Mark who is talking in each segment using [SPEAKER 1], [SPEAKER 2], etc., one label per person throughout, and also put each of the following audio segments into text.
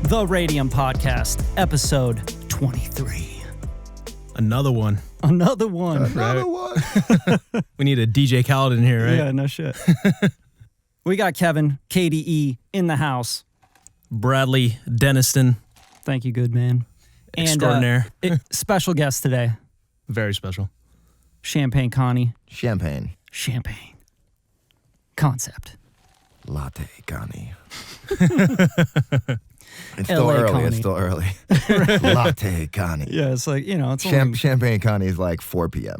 [SPEAKER 1] The Radium Podcast, episode 23.
[SPEAKER 2] Another one.
[SPEAKER 1] Another one.
[SPEAKER 2] We need a DJ Khaled in here, right?
[SPEAKER 1] Yeah, no shit. We got Kevin, KDE, in the house.
[SPEAKER 2] Bradley Deniston.
[SPEAKER 1] Thank you, good man.
[SPEAKER 2] Extraordinaire.
[SPEAKER 1] And special guest today,
[SPEAKER 2] Very special.
[SPEAKER 1] Champagne Connie.
[SPEAKER 3] Champagne.
[SPEAKER 1] Koncept.
[SPEAKER 3] Latte Connie. It's still
[SPEAKER 1] LA
[SPEAKER 3] early.
[SPEAKER 1] Connie.
[SPEAKER 3] It's still early. Latte Connie.
[SPEAKER 1] Yeah, it's like, you know, it's only
[SPEAKER 3] Champagne Connie is like 4 p.m.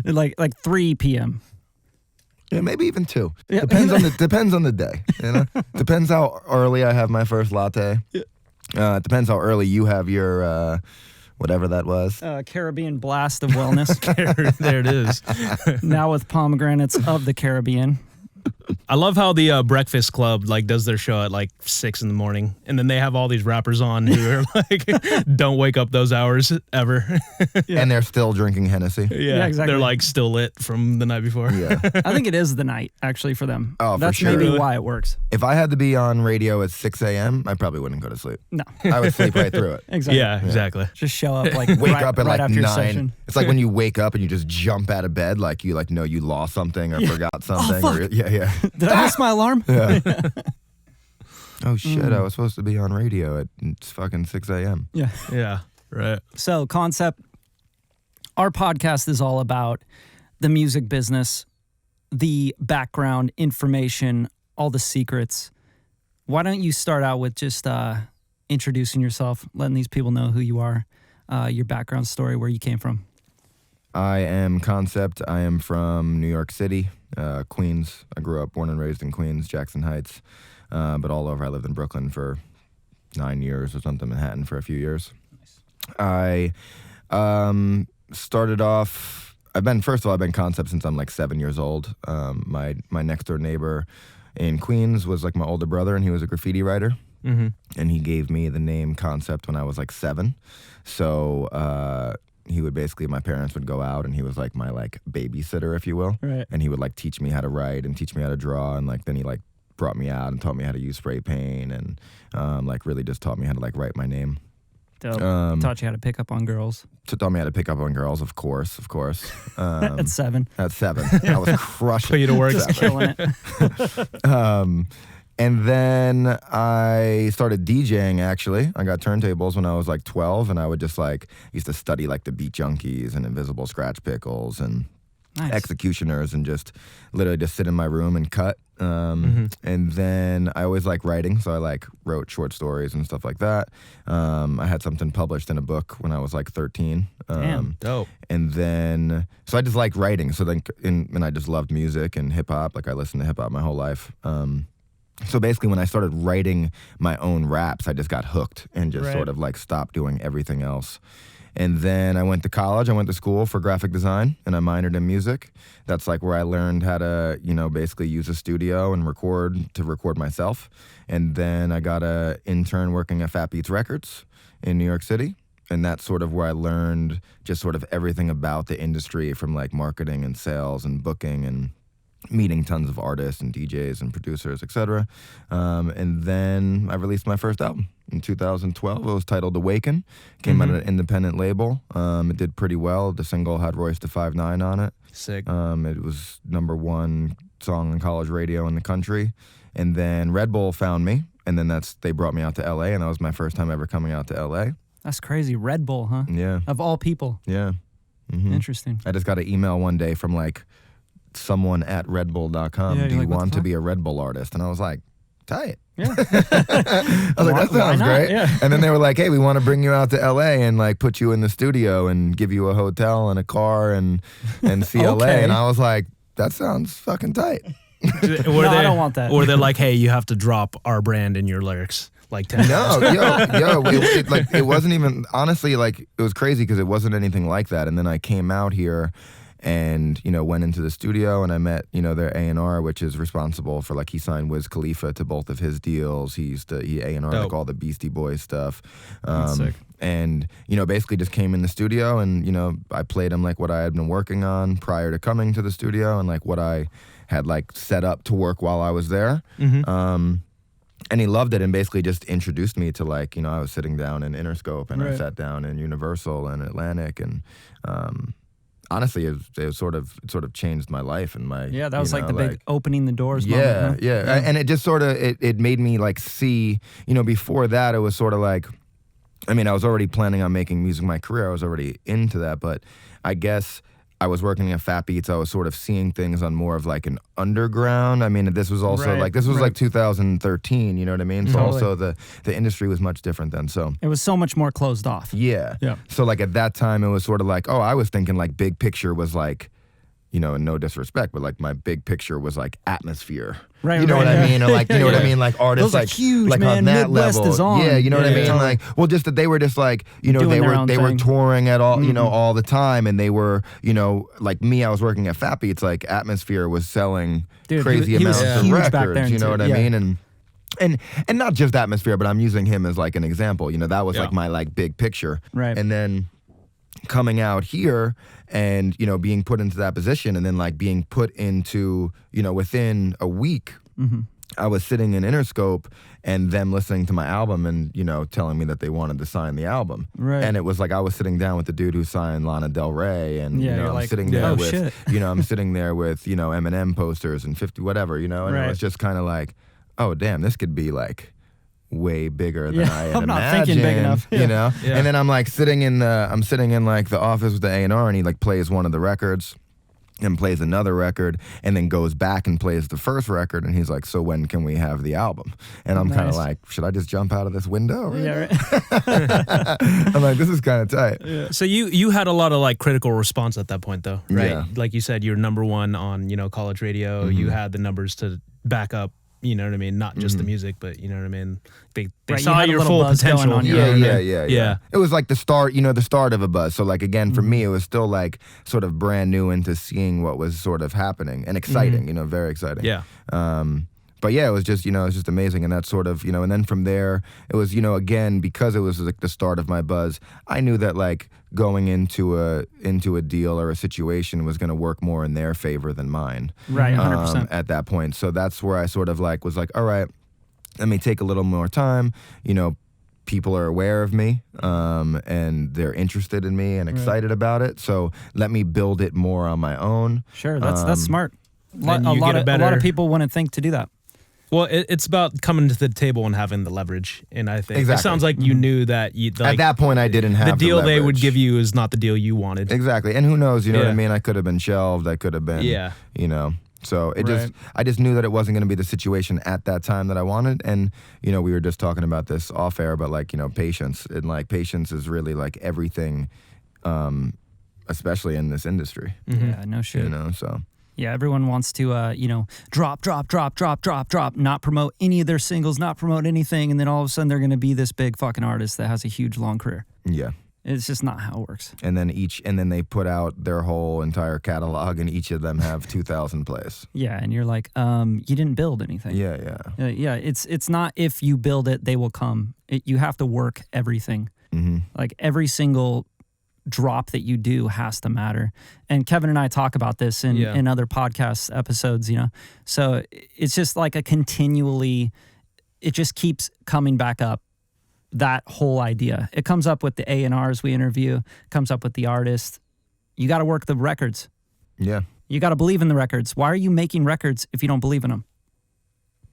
[SPEAKER 1] like 3 p.m.
[SPEAKER 3] Yeah, maybe even 2.
[SPEAKER 1] Yeah.
[SPEAKER 3] Depends on the day. You know, depends how early I have my first latte.
[SPEAKER 1] Yeah.
[SPEAKER 3] It depends how early you have your whatever that was.
[SPEAKER 1] Caribbean blast of wellness.
[SPEAKER 2] There it is.
[SPEAKER 1] Now with pomegranates of the Caribbean.
[SPEAKER 2] I love how the Breakfast Club does their show at 6 in the morning, and then they have all these rappers on who are don't wake up those hours ever.
[SPEAKER 1] Yeah.
[SPEAKER 3] And they're still drinking Hennessy.
[SPEAKER 1] Yeah, exactly.
[SPEAKER 2] They're still lit from the night before.
[SPEAKER 3] Yeah.
[SPEAKER 1] I think it is the night, actually, for them.
[SPEAKER 3] Oh, for
[SPEAKER 1] That's
[SPEAKER 3] sure.
[SPEAKER 1] maybe why it works.
[SPEAKER 3] If I had to be on radio at 6 a.m., I probably wouldn't go to sleep.
[SPEAKER 1] No.
[SPEAKER 3] I would sleep right through it.
[SPEAKER 1] Exactly.
[SPEAKER 2] Yeah, exactly.
[SPEAKER 1] Just show up
[SPEAKER 3] Wake up at
[SPEAKER 1] right after your
[SPEAKER 3] 9.
[SPEAKER 1] session.
[SPEAKER 3] It's like when you wake up and you just jump out of bed, like you know you lost something or forgot something.
[SPEAKER 1] fuck.
[SPEAKER 3] Yeah.
[SPEAKER 1] Did I miss my alarm?
[SPEAKER 3] Yeah. Oh shit! I was supposed to be on radio at fucking 6 a.m.
[SPEAKER 1] Yeah.
[SPEAKER 2] Yeah, right.
[SPEAKER 1] So, Koncept, our podcast is all about the music business, the background information, all the secrets. Why don't you start out with just introducing yourself, letting these people know who you are, your background story, where you came from.
[SPEAKER 3] I am Koncept. I am from New York City, Queens. I grew up, born and raised in Queens, Jackson Heights, but all over. I lived in Brooklyn for 9 years or something, Manhattan for a few years. Nice. I started off. I've been Koncept since I'm 7 years old. My next door neighbor in Queens was my older brother, and he was a graffiti writer.
[SPEAKER 2] Mm-hmm.
[SPEAKER 3] And he gave me the name Koncept when I was 7. So he would my parents would go out, and he was my babysitter, if you will.
[SPEAKER 1] Right.
[SPEAKER 3] And he would teach me how to write and teach me how to draw, and then he brought me out and taught me how to use spray paint, and really just taught me how to write my name.
[SPEAKER 1] Dope. Taught you how to pick up on girls.
[SPEAKER 3] Taught me how to pick up on girls, of course.
[SPEAKER 1] At 7.
[SPEAKER 3] At 7. I was crushing.
[SPEAKER 2] Put you to work.
[SPEAKER 1] Just killing it.
[SPEAKER 3] And then I started DJing, actually. I got turntables when I was 12, and I would just used to study the Beat Junkies and Invisible Scratch Pickles and
[SPEAKER 1] Nice.
[SPEAKER 3] Executioners, and just literally just sit in my room and cut.
[SPEAKER 2] Mm-hmm.
[SPEAKER 3] And then I always writing, so I wrote short stories and stuff like that. I had something published in a book when I was 13.
[SPEAKER 1] Damn.
[SPEAKER 2] Dope.
[SPEAKER 3] And then, so I just liked writing. So then, and I just loved music and hip hop. I listened to hip hop my whole life. So basically, when I started writing my own raps, I just got hooked and just sort of stopped doing everything else. And then I went to college. I went to school for graphic design, and I minored in music. That's where I learned how to, basically use a studio and record myself. And then I got an intern working at Fat Beats Records in New York City. And that's sort of where I learned just sort of everything about the industry, from marketing and sales and booking and meeting tons of artists and DJs and producers, etc. And then I released my first album in 2012. It was titled Awaken. Came out on an independent label. It did pretty well. The single had Royce da 5'9" on it.
[SPEAKER 2] Sick.
[SPEAKER 3] It was #1 song on college radio in the country. And then Red Bull found me, and then they brought me out to LA, and that was my first time ever coming out to LA.
[SPEAKER 1] That's crazy. Red Bull, huh?
[SPEAKER 3] Yeah.
[SPEAKER 1] Of all people.
[SPEAKER 3] Yeah. Mm-hmm.
[SPEAKER 1] Interesting.
[SPEAKER 3] I just got an email one day from someone at redbull.com.
[SPEAKER 1] Yeah,
[SPEAKER 3] Do you
[SPEAKER 1] what
[SPEAKER 3] want
[SPEAKER 1] the
[SPEAKER 3] to
[SPEAKER 1] fuck?
[SPEAKER 3] be a Red Bull artist? And I was like, tight.
[SPEAKER 1] Yeah.
[SPEAKER 3] I was that sounds
[SPEAKER 1] not?
[SPEAKER 3] great.
[SPEAKER 1] Yeah.
[SPEAKER 3] And then they were like, hey, we want to bring you out to LA and put you in the studio and give you a hotel and a car and see LA.
[SPEAKER 1] Okay.
[SPEAKER 3] And I was like, that sounds fucking tight.
[SPEAKER 1] I don't want that.
[SPEAKER 2] Or they're like, hey, you have to drop our brand in your lyrics. 10
[SPEAKER 3] No, it wasn't even, honestly, it was crazy because it wasn't anything like that. And then I came out here and, went into the studio, and I met, their A&R, which is responsible for, he signed Wiz Khalifa to both of his deals. He A&R all the Beastie Boys stuff.
[SPEAKER 1] That's sick.
[SPEAKER 3] And, basically just came in the studio, and, I played him what I had been working on prior to coming to the studio, and what I had set up to work while I was there.
[SPEAKER 2] Mm-hmm.
[SPEAKER 3] and he loved it and basically just introduced me to like, I was sitting down in Interscope and I sat down in Universal and Atlantic, and honestly, it sort of changed my life and my
[SPEAKER 1] that was like the big opening the doors moment.
[SPEAKER 3] Yeah. And it just sort of it made me like see, before that it was sort of like, I mean, I was already planning on making music my career. I was already into that, but I guess I was working at Fat Beats. I was sort of seeing things on more of like an underground. I mean, this was also like 2013. You know what I mean? So also the industry was much different then. So
[SPEAKER 1] it was so much more closed off.
[SPEAKER 3] Yeah. So like at that time, it was sort of like, I was thinking like big picture was like, and no disrespect, but like my big picture was like atmosphere.
[SPEAKER 1] Right.
[SPEAKER 3] You know what I mean? Or like, what I mean? Like artists
[SPEAKER 1] those are
[SPEAKER 3] like
[SPEAKER 1] huge,
[SPEAKER 3] like
[SPEAKER 1] man.
[SPEAKER 3] on that
[SPEAKER 1] Midwest
[SPEAKER 3] level.
[SPEAKER 1] is on.
[SPEAKER 3] Yeah, you know what I mean?
[SPEAKER 1] Totally.
[SPEAKER 3] Like, well, just that they were just like,
[SPEAKER 1] Doing
[SPEAKER 3] they were touring at all,
[SPEAKER 1] Mm-hmm.
[SPEAKER 3] all the time, and they were, like me, I was working at Fat Beats. Like Atmosphere was selling crazy amounts of
[SPEAKER 1] huge back
[SPEAKER 3] records.
[SPEAKER 1] then,
[SPEAKER 3] You know what I
[SPEAKER 1] yeah.
[SPEAKER 3] mean? And not just Atmosphere, but I'm using him as like an example. That was like my like big picture.
[SPEAKER 1] Right.
[SPEAKER 3] And then coming out here and being put into that position, and then like being put into within a week, I was sitting in Interscope and them listening to my album and telling me that they wanted to sign the album.
[SPEAKER 1] Right.
[SPEAKER 3] And it was like I was sitting down with the dude who signed Lana Del Rey, and
[SPEAKER 1] you're
[SPEAKER 3] I'm
[SPEAKER 1] like,
[SPEAKER 3] sitting there with
[SPEAKER 1] shit.
[SPEAKER 3] I'm sitting there with Eminem posters and 50 whatever, and
[SPEAKER 1] Right.
[SPEAKER 3] it was just kind of like, oh damn, this could be like way bigger than I had
[SPEAKER 1] I'm not
[SPEAKER 3] imagined,
[SPEAKER 1] thinking big enough.
[SPEAKER 3] Yeah.
[SPEAKER 2] Yeah.
[SPEAKER 3] And then I'm like sitting in like the office with the A&R, and he like plays one of the records and plays another record, and then goes back and plays the first record, and he's like, so when can we have the album? And I'm kind of like, should I just jump out of this window?
[SPEAKER 1] Yeah, right.
[SPEAKER 3] I'm like, this is kind of tight.
[SPEAKER 1] Yeah.
[SPEAKER 2] So you had a lot of like critical response at that point though, right?
[SPEAKER 3] Yeah.
[SPEAKER 2] Like you said, you're number one on, college radio. You had the numbers to back up, you know what I mean? Not just the music, but you know what I mean? They
[SPEAKER 1] Right,
[SPEAKER 2] saw
[SPEAKER 1] you had a
[SPEAKER 2] your
[SPEAKER 1] little
[SPEAKER 2] full
[SPEAKER 1] buzz going
[SPEAKER 2] potential.
[SPEAKER 1] on,
[SPEAKER 2] you know what I mean?
[SPEAKER 3] Yeah. It was like the start of a buzz. So like, again, for me, it was still like sort of brand new into seeing what was sort of happening, and exciting, very exciting.
[SPEAKER 2] Yeah.
[SPEAKER 3] But yeah, it was just, it was just amazing. And that sort of, and then from there, it was, again, because it was like the start of my buzz, I knew that like going into a deal or a situation was going to work more in their favor than mine.
[SPEAKER 1] Right, 100%.
[SPEAKER 3] At that point. So that's where I sort of like was like, all right, let me take a little more time. People are aware of me, and they're interested in me and excited about it. So let me build it more on my own.
[SPEAKER 1] Sure, that's smart.
[SPEAKER 2] Then
[SPEAKER 1] A
[SPEAKER 2] you
[SPEAKER 1] lot
[SPEAKER 2] get a
[SPEAKER 1] of
[SPEAKER 2] better-
[SPEAKER 1] people wouldn't think to do that.
[SPEAKER 2] Well, it's about coming to the table and having the leverage. And I think it
[SPEAKER 3] Exactly.
[SPEAKER 2] sounds like you knew that
[SPEAKER 3] At that point, I didn't have
[SPEAKER 2] the deal they would
[SPEAKER 3] leverage.
[SPEAKER 2] give you is not the deal you wanted.
[SPEAKER 3] Exactly. And who knows, you know what I
[SPEAKER 2] Yeah.
[SPEAKER 3] mean? I could have been shelved. I could have been, So I just knew that it wasn't going to be the situation at that time that I wanted. And, we were just talking about this off air, but like, patience. And like patience is really like everything, especially in this industry,
[SPEAKER 1] Yeah, no shit.
[SPEAKER 3] so.
[SPEAKER 1] Yeah, everyone wants to, drop, not promote any of their singles, not promote anything, and then all of a sudden they're going to be this big fucking artist that has a huge, long career.
[SPEAKER 3] Yeah.
[SPEAKER 1] It's just not how it works.
[SPEAKER 3] And then they put out their whole entire catalog, and each of them have 2,000 plays.
[SPEAKER 1] Yeah, and you're like, you didn't build anything.
[SPEAKER 3] Yeah.
[SPEAKER 1] Yeah, it's not if you build it, they will come. You have to work everything.
[SPEAKER 3] Mm-hmm.
[SPEAKER 1] Like every single drop that you do has to matter. And Kevin and I talk about this in other podcast episodes, So it's just like it just keeps coming back up. That whole idea. It comes up with the A&Rs we interview, comes up with the artist. You got to work the records.
[SPEAKER 3] Yeah.
[SPEAKER 1] You got to believe in the records. Why are you making records if you don't believe in them?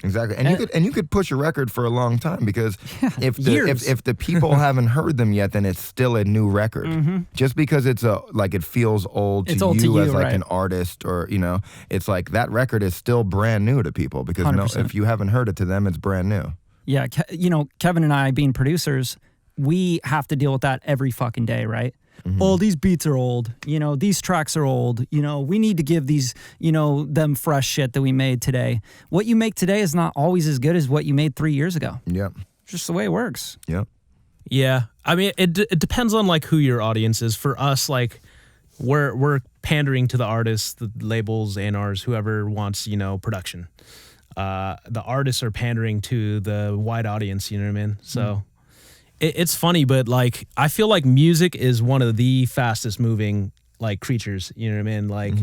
[SPEAKER 3] Exactly. And you could push a record for a long time, because if
[SPEAKER 1] years.
[SPEAKER 3] if the people haven't heard them yet, then it's still a new record.
[SPEAKER 1] Mm-hmm.
[SPEAKER 3] Just because it feels old to you as like
[SPEAKER 1] right.
[SPEAKER 3] an artist, or it's like that record is still brand new to people, because
[SPEAKER 1] 100%.
[SPEAKER 3] if you haven't heard it, to them it's brand new.
[SPEAKER 1] Yeah, Kevin and I being producers, we have to deal with that every fucking day, right?
[SPEAKER 3] Mm-hmm.
[SPEAKER 1] Oh, these beats are old. These tracks are old. We need to give these, them fresh shit that we made today. What you make today is not always as good as what you made 3 years ago.
[SPEAKER 3] Yep.
[SPEAKER 1] It's just the way it works.
[SPEAKER 3] Yep.
[SPEAKER 2] Yeah, I mean, it depends on like who your audience is. For us, like we're pandering to the artists, the labels, A&Rs, whoever wants production. The artists are pandering to the wide audience. You know what I mean? So it's funny, but like I feel like music is one of the fastest moving like creatures. You know what I mean? Like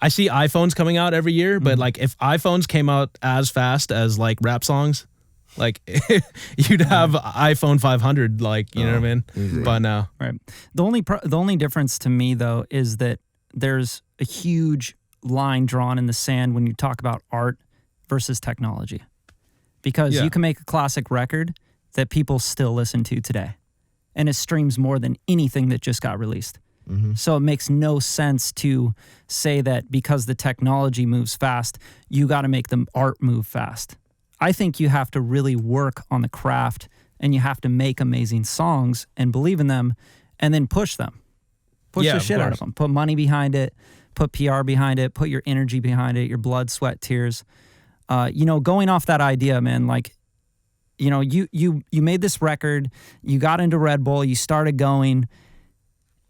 [SPEAKER 2] I see iPhones coming out every year, but like if iPhones came out as fast as like rap songs, Like you'd have iPhone 500, like, you know what I mean?
[SPEAKER 3] Easy.
[SPEAKER 2] But no.
[SPEAKER 1] Right. The only difference to me though is that there's a huge line drawn in the sand when you talk about art versus technology. Because
[SPEAKER 2] Yeah.
[SPEAKER 1] you can make a classic record that people still listen to today. And it streams more than anything that just got released. So it makes no sense to say that because the technology moves fast, you got to make the art move fast. I think you have to really work on the craft and you have to make amazing songs and believe in them and then push them. Push
[SPEAKER 2] Yeah,
[SPEAKER 1] the
[SPEAKER 2] of
[SPEAKER 1] shit out
[SPEAKER 2] course.
[SPEAKER 1] of them. Put money behind it, put PR behind it, put your energy behind it, your blood, sweat, tears. Going off that idea, man, like, you made this record, you got into Red Bull, you started going.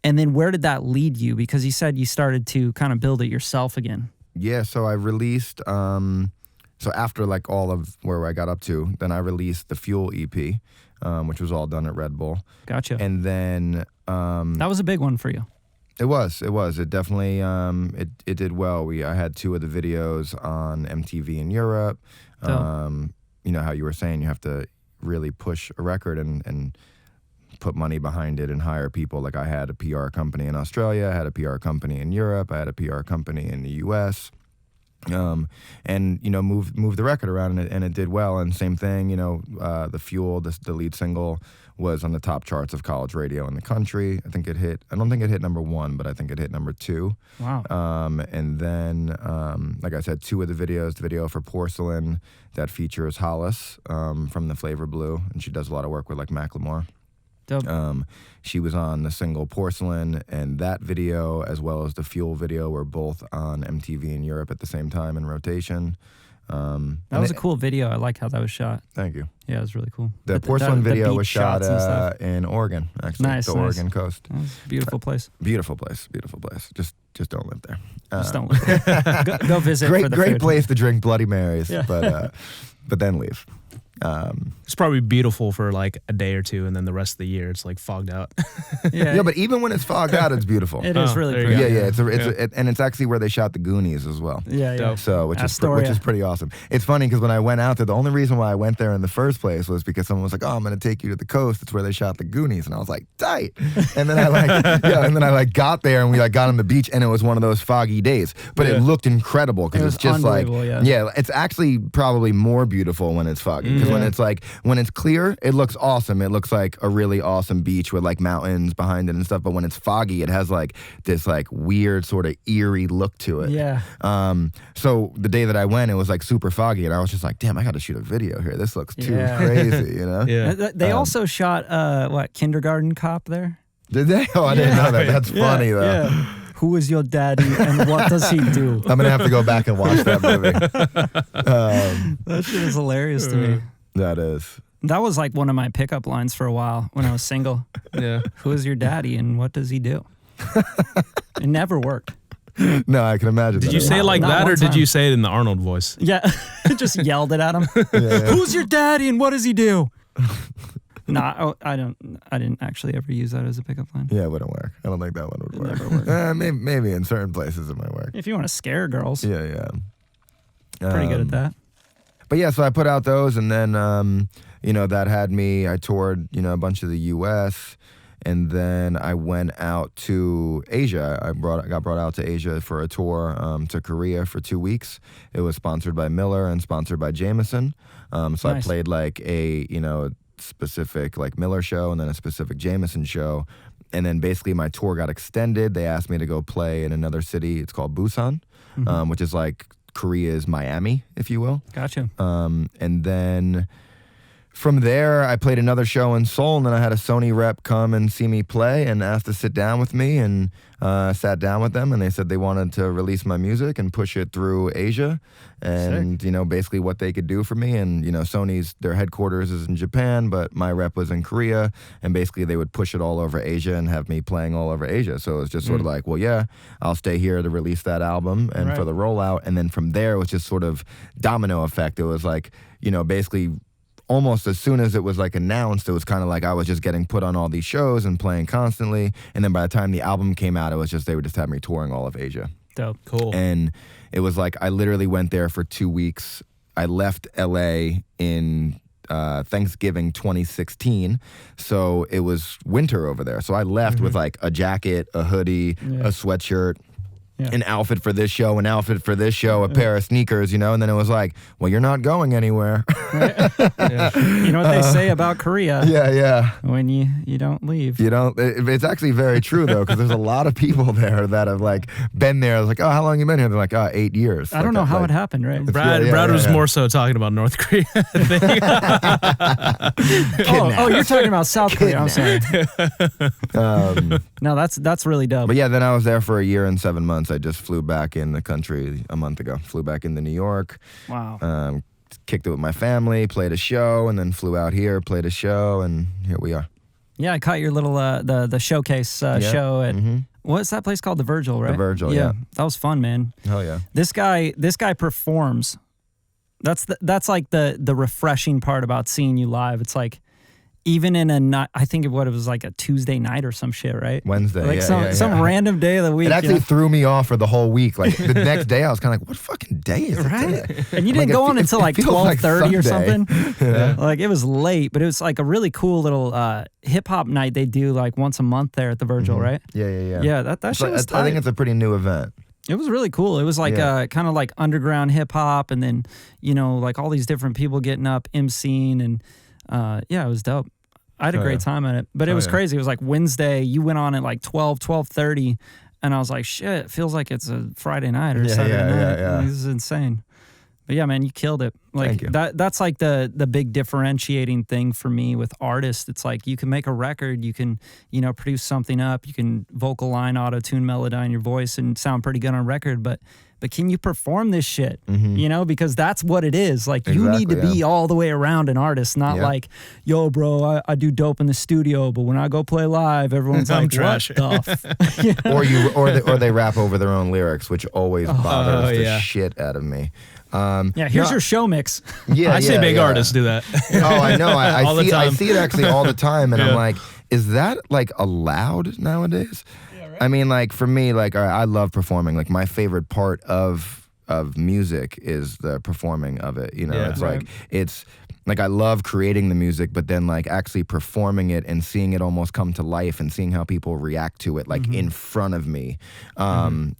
[SPEAKER 1] And then where did that lead you? Because you said you started to kind of build it yourself again.
[SPEAKER 3] Yeah, so I released, so after like all of where I got up to, then I released the Fuel EP, which was all done at Red Bull.
[SPEAKER 1] Gotcha.
[SPEAKER 3] And then
[SPEAKER 1] That was a big one for you.
[SPEAKER 3] it definitely, it did well. I had 2 of the videos on MTV in Europe.
[SPEAKER 1] Dope.
[SPEAKER 3] You know how you were saying you have to really push a record and put money behind it and hire people. Like I had a PR company in Australia, I had a PR company in Europe, I had a PR company in the US. And moved the record around and it did well. And same thing, the Fuel, the lead single, was on the top charts of college radio in the country. I don't think it hit number 1, but I think it hit number 2.
[SPEAKER 1] Wow.
[SPEAKER 3] And then, like I said, 2 of the videos, the video for Porcelain that features Hollis from the Flavor Blue, and she does a lot of work with like Macklemore.
[SPEAKER 1] Dope.
[SPEAKER 3] She was on the single Porcelain, and that video, as well as the Fuel video, were both on MTV in Europe at the same time in rotation.
[SPEAKER 1] That was a cool video. I like how that was shot.
[SPEAKER 3] Thank you.
[SPEAKER 1] Yeah, it was really cool.
[SPEAKER 3] The Porcelain video
[SPEAKER 1] beach
[SPEAKER 3] was shot
[SPEAKER 1] shots and stuff.
[SPEAKER 3] in Oregon, actually,
[SPEAKER 1] Nice,
[SPEAKER 3] the
[SPEAKER 1] nice.
[SPEAKER 3] Oregon coast.
[SPEAKER 1] That was a beautiful place.
[SPEAKER 3] Beautiful place. Just don't live there.
[SPEAKER 1] Just don't go visit for the
[SPEAKER 3] Great
[SPEAKER 1] food.
[SPEAKER 3] place to drink Bloody Marys,
[SPEAKER 1] Yeah.
[SPEAKER 3] but then leave.
[SPEAKER 2] It's probably beautiful for like a day or two, and then the rest of the year it's like fogged out.
[SPEAKER 3] Yeah, but even when it's fogged out, it's beautiful.
[SPEAKER 1] It is really
[SPEAKER 2] there you
[SPEAKER 1] pretty.
[SPEAKER 3] Yeah. And it's actually where they shot the Goonies as well.
[SPEAKER 1] Yeah.
[SPEAKER 2] Dope.
[SPEAKER 3] So which
[SPEAKER 1] Astoria.
[SPEAKER 3] is pretty awesome. It's funny because when I went out there, the only reason why I went there in the first place was because someone was like, "Oh, I'm going to take you to the coast. It's where they shot the Goonies," and I was like, "Tight." And then I got there and we got on the beach and it was one of those foggy days, but it looked incredible because
[SPEAKER 1] It was
[SPEAKER 3] it's just like
[SPEAKER 1] unbelievable,
[SPEAKER 3] it's actually probably more beautiful when it's foggy because when it's clear, it looks awesome. It looks like a really awesome beach with like mountains behind it and stuff. But when it's foggy, it has like this like weird sort of eerie look to it.
[SPEAKER 1] Yeah.
[SPEAKER 3] So the day that I went, it was like super foggy, and I was just like, "Damn, I got to shoot a video here. This looks too
[SPEAKER 1] Yeah.
[SPEAKER 3] crazy," you know?
[SPEAKER 2] Yeah.
[SPEAKER 1] They also shot Kindergarten Cop there.
[SPEAKER 3] Did they? Oh, I didn't know that. That's funny though.
[SPEAKER 1] Yeah. Who is your daddy and what does he do?
[SPEAKER 3] I'm gonna have to go back and watch that movie.
[SPEAKER 1] That shit is hilarious to me.
[SPEAKER 3] That is.
[SPEAKER 1] That was like one of my pickup lines for a while when I was single.
[SPEAKER 2] Yeah.
[SPEAKER 1] Who is your daddy and what does he do? It never worked.
[SPEAKER 3] No, I can imagine.
[SPEAKER 2] Did
[SPEAKER 3] that.
[SPEAKER 2] you say it like
[SPEAKER 1] Not
[SPEAKER 2] that,
[SPEAKER 1] one
[SPEAKER 2] or did
[SPEAKER 1] time.
[SPEAKER 2] you say it in the Arnold voice?
[SPEAKER 1] Yeah, just yelled it at him.
[SPEAKER 3] Yeah.
[SPEAKER 1] Who's your daddy and what does he do? Nah, I didn't actually ever use that as a pickup line.
[SPEAKER 3] Yeah, it wouldn't work. I don't think that one would
[SPEAKER 1] It
[SPEAKER 3] work.
[SPEAKER 1] never worked.
[SPEAKER 3] Maybe in certain places it might work.
[SPEAKER 1] If you want to scare girls,
[SPEAKER 3] Yeah.
[SPEAKER 1] pretty good at that.
[SPEAKER 3] But yeah, so I put out those, and then that had me. I toured a bunch of the U.S. And then I went out to Asia. I got brought out to Asia for a tour to Korea for 2 weeks. It was sponsored by Miller and sponsored by Jameson. So I
[SPEAKER 1] Nice.
[SPEAKER 3] played like a specific like Miller show and then a specific Jameson show. And then basically my tour got extended. They asked me to go play in another city. It's called Busan, which is like Korea's Miami, if you will.
[SPEAKER 1] Gotcha.
[SPEAKER 3] And then from there, I played another show in Seoul, and then I had a Sony rep come and see me play and asked to sit down with me, and sat down with them, and they said they wanted to release my music and push it through Asia, and basically what they could do for me. And Sony's, their headquarters is in Japan, but my rep was in Korea, and basically they would push it all over Asia and have me playing all over Asia. So it was just sort of like, well, yeah, I'll stay here to release that album and for the rollout, and then from there it was just sort of domino effect. It was like basically almost as soon as it was like announced, it was kind of like I was just getting put on all these shows and playing constantly. And then by the time the album came out, it was just, they would just have me touring all of Asia.
[SPEAKER 1] Dope.
[SPEAKER 2] Cool.
[SPEAKER 3] And it was like, I literally went there for 2 weeks. I left LA in Thanksgiving 2016. So it was winter over there. So I left with like a jacket, a hoodie, a sweatshirt, an outfit for this show, an outfit for this show, a pair of sneakers, you know, and then it was like, well, you're not going anywhere.
[SPEAKER 1] You know what they say about Korea?
[SPEAKER 3] Yeah.
[SPEAKER 1] When you don't leave.
[SPEAKER 3] You don't. It's actually very true though, because there's a lot of people there that have like been there. I was like, oh, how long you been here? They're like, 8 years.
[SPEAKER 1] I don't know how it happened, right?
[SPEAKER 2] Brad was more so talking about North Korea.
[SPEAKER 1] Oh, you're talking about South Korea. I'm sorry. No, that's really dope.
[SPEAKER 3] But yeah, then I was there for a year and 7 months. I just flew back in the country a month ago. Flew back into New York.
[SPEAKER 1] Wow.
[SPEAKER 3] Kicked it with my family, played a show, and then flew out here, played a show, and here we are.
[SPEAKER 1] Yeah, I caught your little the showcase show at what's that place called? The Virgil, right?
[SPEAKER 3] The Virgil, yeah.
[SPEAKER 1] That was fun, man.
[SPEAKER 3] Hell yeah.
[SPEAKER 1] This guy performs. That's like the refreshing part about seeing you live. It's like even in a night, I think it was like a Tuesday night or some shit, right?
[SPEAKER 3] Wednesday,
[SPEAKER 1] like some random day of the week.
[SPEAKER 3] It actually threw me off for the whole week. Like the next day, I was kind of like, "What fucking day is it today?"
[SPEAKER 1] And you didn't go on until like 12:30 or something.
[SPEAKER 3] Yeah.
[SPEAKER 1] Like it was late, but it was like a really cool little hip hop night they do like once a month there at the Virgil, right?
[SPEAKER 3] Yeah.
[SPEAKER 1] Yeah, that shit was tight.
[SPEAKER 3] I think it's a pretty new event.
[SPEAKER 1] It was really cool. It was like kind of like underground hip hop, and then like all these different people getting up, emceeing, and it was dope. I had a great time at it, but it was crazy. It was like Wednesday. You went on at like 12:30, and I was like, shit, it feels like it's a Friday night or Saturday night.
[SPEAKER 3] Yeah.
[SPEAKER 1] This is insane. But yeah, man, you killed it. Like
[SPEAKER 3] Thank you.
[SPEAKER 1] That's like the big differentiating thing for me with artists. It's like you can make a record, you can, produce something up, you can vocal line, auto-tune, melodyne your voice and sound pretty good on record, but can you perform this shit? Because that's what it is. Like you need to be all the way around an artist, not like, yo, bro, I do dope in the studio, but when I go play live, everyone's like,
[SPEAKER 2] trash.
[SPEAKER 1] What the
[SPEAKER 3] or they rap over their own lyrics, which always bothers the shit out of me.
[SPEAKER 1] Here's your show mix.
[SPEAKER 2] I say big artists do that.
[SPEAKER 3] Oh, I know. I
[SPEAKER 2] I
[SPEAKER 3] see it actually all the time, and I'm like, is that like allowed nowadays? I mean, like for me, like I love performing. Like my favorite part of music is the performing of it. It's like I love creating the music, but then like actually performing it and seeing it almost come to life and seeing how people react to it, like in front of me,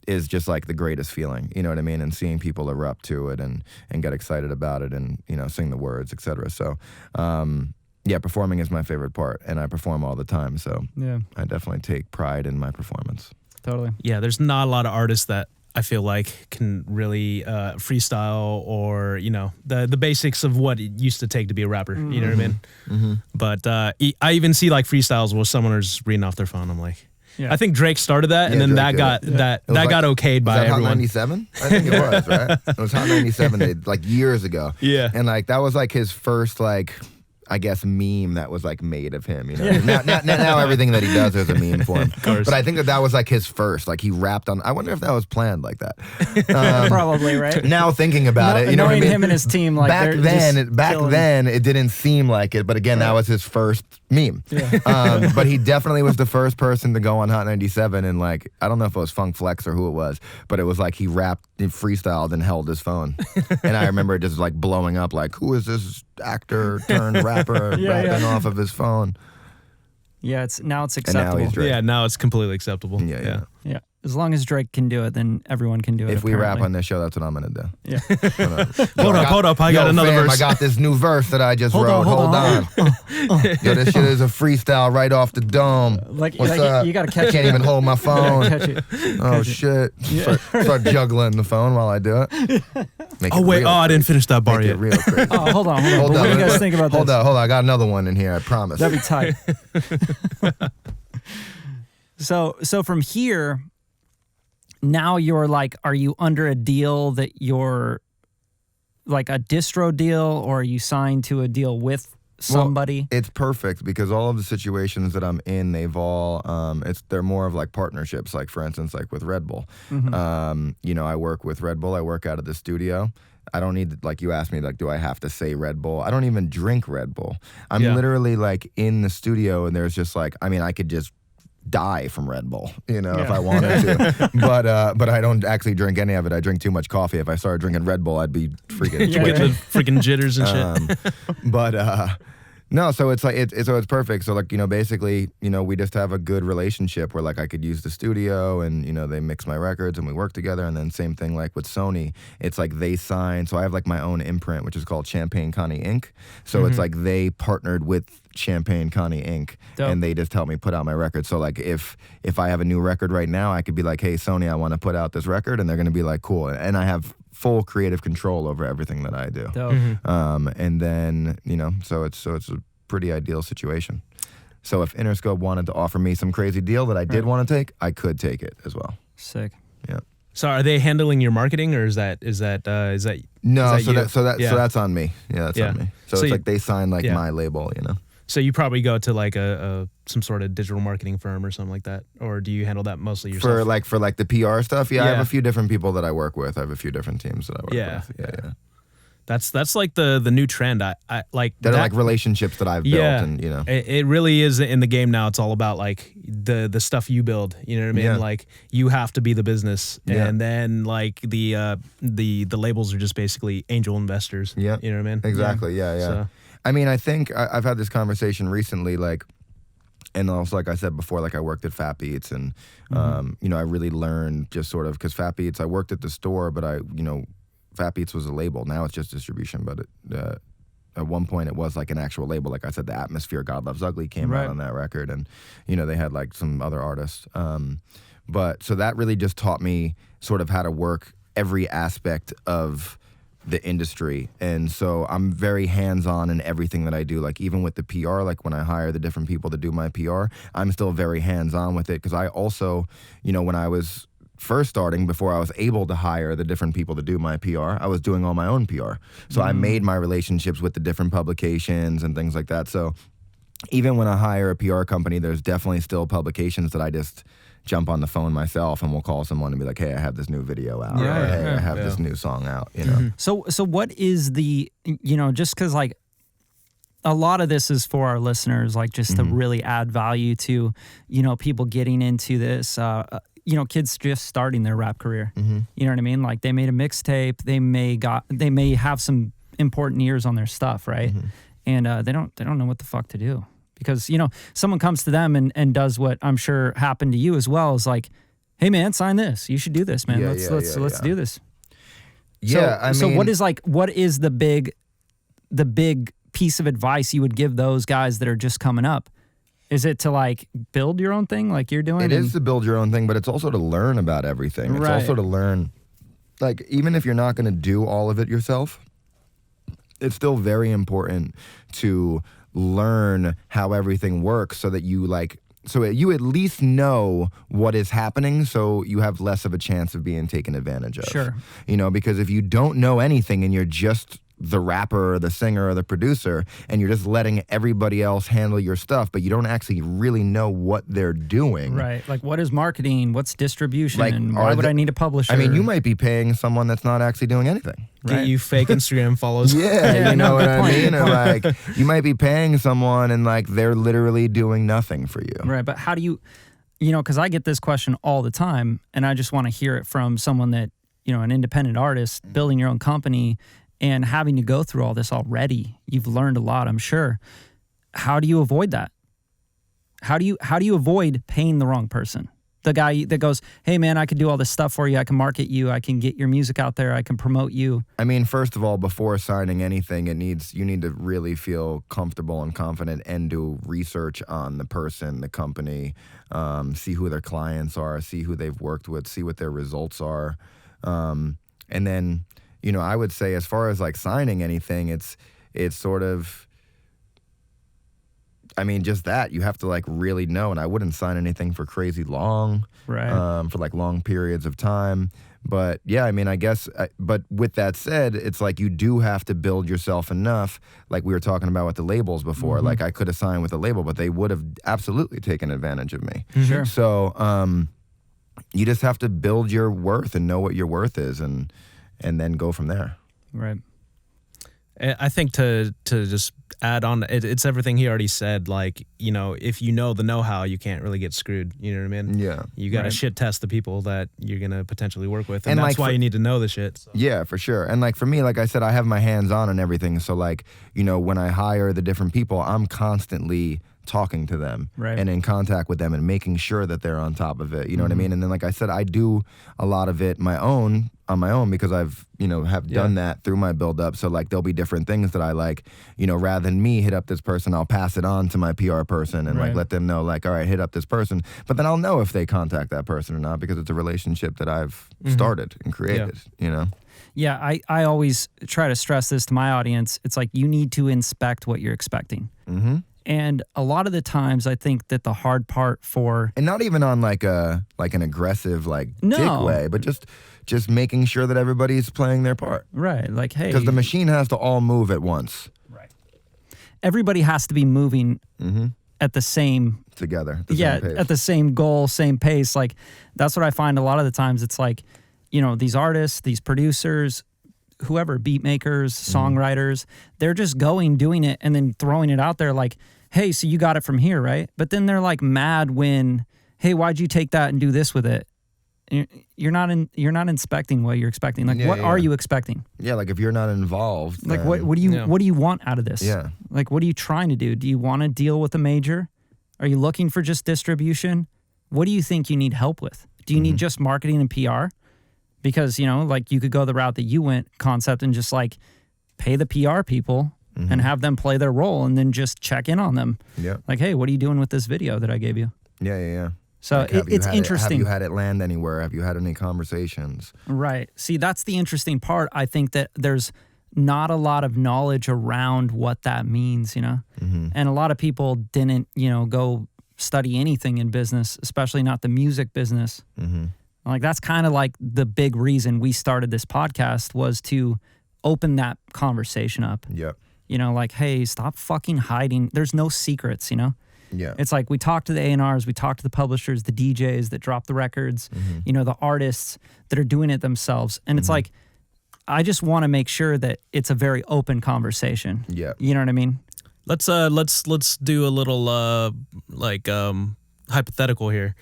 [SPEAKER 3] is just like the greatest feeling. You know what I mean? And seeing people erupt to it and get excited about it and sing the words, etc. So. Yeah, performing is my favorite part, and I perform all the time, so I definitely take pride in my performance.
[SPEAKER 1] Totally.
[SPEAKER 2] Yeah, there's not a lot of artists that I feel like can really freestyle or, the basics of what it used to take to be a rapper, you know what I mean? But I even see like freestyles where someone is reading off their phone, I'm like, I think Drake started that, and then
[SPEAKER 3] Drake
[SPEAKER 2] got okayed by everyone.
[SPEAKER 3] Hot 97? I think it was, right? It was Hot 97 like years ago.
[SPEAKER 2] Yeah.
[SPEAKER 3] And like that was like his first like, I guess, meme that was like made of him. Now everything that he does is a meme for him. But I think that was like his first. Like he rapped on. I wonder if that was planned like that.
[SPEAKER 1] Probably, right?
[SPEAKER 3] Now thinking about it,
[SPEAKER 1] knowing
[SPEAKER 3] what I mean?
[SPEAKER 1] him and his team, like
[SPEAKER 3] back then it didn't seem like it. But again, that was his first meme. Yeah. But he definitely was the first person to go on Hot 97, and like I don't know if it was Funk Flex or who it was, but it was like he rapped, he freestyled, and held his phone. And I remember it just like blowing up. Like, who is this actor turned rapper rapping off of his phone?
[SPEAKER 1] Yeah, it's acceptable.
[SPEAKER 3] And now he's Drake.
[SPEAKER 2] Yeah, now it's completely acceptable.
[SPEAKER 1] Yeah. As long as Drake can do it, then everyone can do it.
[SPEAKER 3] If we rap on this show, that's what I'm gonna do.
[SPEAKER 1] Yeah.
[SPEAKER 2] Hold up. I got another verse.
[SPEAKER 3] I got this new verse that I just wrote. Hold on. Yo, this shit is a freestyle right off the dome. What's up?
[SPEAKER 1] You gotta catch it.
[SPEAKER 3] I can't even hold my phone.
[SPEAKER 1] Catch it.
[SPEAKER 3] Oh shit! Start juggling the phone while I do it.
[SPEAKER 2] I didn't finish that bar yet.
[SPEAKER 3] Real crazy.
[SPEAKER 1] Hold on. What do you guys think about this?
[SPEAKER 3] Hold on. I got another one in here. I promise.
[SPEAKER 1] That'd be tight. So from here, now you're like, are you under a deal that you're like a distro deal, or are you signed to a deal with somebody?
[SPEAKER 3] Well, it's perfect because all of the situations that I'm in, they've all they're more of like partnerships. Like for instance, like with Red Bull, I work with Red Bull. I work out of the studio. I don't need, like you asked me, like, do I have to say Red Bull? I don't even drink Red Bull. I'm literally like in the studio, and there's just like, I mean, I could just die from Red Bull, if I wanted to. But I don't actually drink any of it. I drink too much coffee. If I started drinking Red Bull, I'd be freaking
[SPEAKER 2] Get the freaking jitters and shit.
[SPEAKER 3] No, so it's like it's perfect. So like basically we just have a good relationship where like I could use the studio and they mix my records and we work together. And then same thing like with Sony, it's like they sign. So I have like my own imprint, which is called Champagne Connie Inc. So it's like they partnered with Champagne Connie Inc.
[SPEAKER 1] Dope.
[SPEAKER 3] And they just help me put out my record. So like if I have a new record right now, I could be like, hey Sony, I want to put out this record, and they're gonna be like, cool. And I have full creative control over everything that I do.
[SPEAKER 1] Dope.
[SPEAKER 3] And then so it's a pretty ideal situation. So if Interscope wanted to offer me some crazy deal that I did want to take, I could take it as well.
[SPEAKER 1] Sick.
[SPEAKER 3] Yeah.
[SPEAKER 2] So are they handling your marketing, or is that
[SPEAKER 3] No,
[SPEAKER 2] is that
[SPEAKER 3] so that's on me. Yeah, that's on me. So it's like they sign like my label,
[SPEAKER 2] So you probably go to like some sort of digital marketing firm or something like that, or do you handle that mostly yourself?
[SPEAKER 3] For the PR stuff? Yeah, I have a few different people that I work with. I have a few different teams that I work with. Yeah.
[SPEAKER 2] That's like the new trend. I like
[SPEAKER 3] that are like relationships that I've built, and
[SPEAKER 2] it really is in the game now. It's all about like the stuff you build. You know what I mean?
[SPEAKER 3] Yeah.
[SPEAKER 2] Like you have to be the business, and then like the labels are just basically angel investors.
[SPEAKER 3] Yeah,
[SPEAKER 2] you know what I mean?
[SPEAKER 3] Exactly. Yeah.
[SPEAKER 2] So.
[SPEAKER 3] I mean, I think I've had this conversation recently, like, and also like I said before, like I worked at Fat Beats, and I really learned just sort of because Fat Beats, I worked at the store, but Fat Beats was a label. Now it's just distribution, but at one point it was like an actual label. Like I said, the Atmosphere, God Loves Ugly came out on that record, and they had like some other artists. But so that really just taught me sort of how to work every aspect of the industry. And so I'm very hands-on in everything that I do. Like even with the PR, like when I hire the different people to do my PR, I'm still very hands-on with it, because I also, when I was first starting, before I was able to hire the different people to do my PR, I was doing all my own PR. So I made my relationships with the different publications and things like that. So even when I hire a PR company, there's definitely still publications that I just jump on the phone myself and we'll call someone and be like, hey, I have this new video out. Or, hey, I have this new song out.
[SPEAKER 1] So what is the, just because like a lot of this is for our listeners, like just to really add value to, people getting into this, kids just starting their rap career. You know what I mean? Like they made a mixtape, they may have some important years on their stuff, right? And they don't know what the fuck to do, because someone comes to them and does what I'm sure happened to you as well, is like, hey man, sign this. You should do this, man. Let's do this.
[SPEAKER 3] Yeah.
[SPEAKER 1] So what is the big piece of advice you would give those guys that are just coming up? Is it to like build your own thing like you're doing?
[SPEAKER 3] It is to build your own thing, but it's also to learn about everything. It's also to learn, like, even if you're not going to do all of it yourself, it's still very important to learn how everything works, so that you at least know what is happening, so you have less of a chance of being taken advantage of.
[SPEAKER 1] Sure.
[SPEAKER 3] Because if you don't know anything and you're just the rapper or the singer or the producer, and you're just letting everybody else handle your stuff, but you don't actually really know what they're doing.
[SPEAKER 1] Right. Like, what is marketing? What's distribution? Why would I need a publisher?
[SPEAKER 3] I mean, you might be paying someone that's not actually doing anything.
[SPEAKER 2] Get you fake Instagram follows.
[SPEAKER 3] Yeah, you know what I mean? Or like, you might be paying someone and like they're literally doing nothing for you.
[SPEAKER 1] Right. But how do you, because I get this question all the time, and I just want to hear it from someone that, an independent artist building your own company and having to go through all this already. You've learned a lot, I'm sure. How do you avoid that? How do you avoid paying the wrong person? The guy that goes, hey man, I can do all this stuff for you. I can market you. I can get your music out there. I can promote you.
[SPEAKER 3] I mean, first of all, before signing anything, you need to really feel comfortable and confident and do research on the person, the company, see who their clients are, see who they've worked with, see what their results are. And then, I would say as far as like signing anything, it's sort of, I mean, just that you have to like really know. And I wouldn't sign anything for crazy long,
[SPEAKER 1] right?
[SPEAKER 3] For like long periods of time. But yeah, I mean, I guess, but with that said, it's like you do have to build yourself enough, like we were talking about with the labels before. Like I could have signed with a label, but they would have absolutely taken advantage of me.
[SPEAKER 1] Sure.
[SPEAKER 3] So you just have to build your worth and know what your worth is, and then go from there.
[SPEAKER 1] Right.
[SPEAKER 2] I think to just add on, it's everything he already said. Like, you know, if you know the know-how, you can't really get screwed. You know what I mean?
[SPEAKER 3] Yeah.
[SPEAKER 2] You got to
[SPEAKER 1] Right.
[SPEAKER 2] shit test the people that you're going to potentially work with. And,
[SPEAKER 3] And,
[SPEAKER 2] that's
[SPEAKER 3] like,
[SPEAKER 2] why you need to know the shit. So.
[SPEAKER 3] Yeah, for sure. And like for me, like I said, I have my hands on and everything. So like, you know, when I hire the different people, I'm constantly talking to them
[SPEAKER 1] Right.
[SPEAKER 3] and in contact with them and making sure that they're on top of it. You know what I mean? And then like I said, I do a lot of it on my own because I've, you know, have done that through my build up. So like there'll be different things that I like, you know, rather than me hit up this person, I'll pass it on to my PR person and
[SPEAKER 1] Right.
[SPEAKER 3] like let them know like, all right, hit up this person. But then I'll know if they contact that person or not because it's a relationship that I've started and created, you know?
[SPEAKER 1] Yeah, I always try to stress this to my audience. It's like you need to inspect what you're expecting.
[SPEAKER 3] Mm-hmm.
[SPEAKER 1] And a lot of the times I think that the hard part for
[SPEAKER 3] And not even on like an aggressive like
[SPEAKER 1] No.
[SPEAKER 3] dick way, but just making sure that everybody's playing their part.
[SPEAKER 1] right, like hey,
[SPEAKER 3] Because the machine has to all move at once
[SPEAKER 1] everybody has to be moving
[SPEAKER 3] Mm-hmm.
[SPEAKER 1] at the same
[SPEAKER 3] together. The
[SPEAKER 1] yeah,
[SPEAKER 3] same pace.
[SPEAKER 1] at the same goal, same pace. Like that's what I find a lot of the times. It's like, you know, these artists, these producers, whoever, beat makers, songwriters, they're just doing it and then throwing it out there like, hey, so you got it from here, right? But then they're like mad when, hey, why'd you take that and do this with it? You're not inspecting what you're expecting. Like,
[SPEAKER 3] Yeah,
[SPEAKER 1] what
[SPEAKER 3] yeah,
[SPEAKER 1] are
[SPEAKER 3] yeah.
[SPEAKER 1] you expecting?
[SPEAKER 3] Yeah, like if you're not involved,
[SPEAKER 1] Like,
[SPEAKER 3] then-
[SPEAKER 1] what do you want out of this?
[SPEAKER 3] Yeah.
[SPEAKER 1] Like, what are you trying to do? Do you want to deal with a major? Are you looking for just distribution? What do you think you need help with? Do you need just marketing and PR? Because, you know, like you could go the route that you went, Koncept, and just like pay the PR people and have them play their role and then just check in on them.
[SPEAKER 3] Yeah.
[SPEAKER 1] Like, hey, what are you doing with this video that I gave you?
[SPEAKER 3] Yeah.
[SPEAKER 1] So
[SPEAKER 3] Like, have you
[SPEAKER 1] it's
[SPEAKER 3] had
[SPEAKER 1] interesting.
[SPEAKER 3] have you had it land anywhere? Have you had any conversations?
[SPEAKER 1] Right. See, that's the interesting part. I think that there's not a lot of knowledge around what that means, you know? And a lot of people didn't, you know, go study anything in business, especially not the music business. Like that's kind of like the big reason we started this podcast was to open that conversation up.
[SPEAKER 3] Yep.
[SPEAKER 1] You know, like, hey, stop fucking hiding. There's no secrets, you know?
[SPEAKER 3] Yeah.
[SPEAKER 1] It's like we talk to the A&Rs, we talk to the publishers, the DJs that drop the records, you know, the artists that are doing it themselves. And it's like, I just want to make sure that it's a very open conversation.
[SPEAKER 3] Yeah.
[SPEAKER 1] You know what I mean?
[SPEAKER 2] Let's do a little hypothetical here.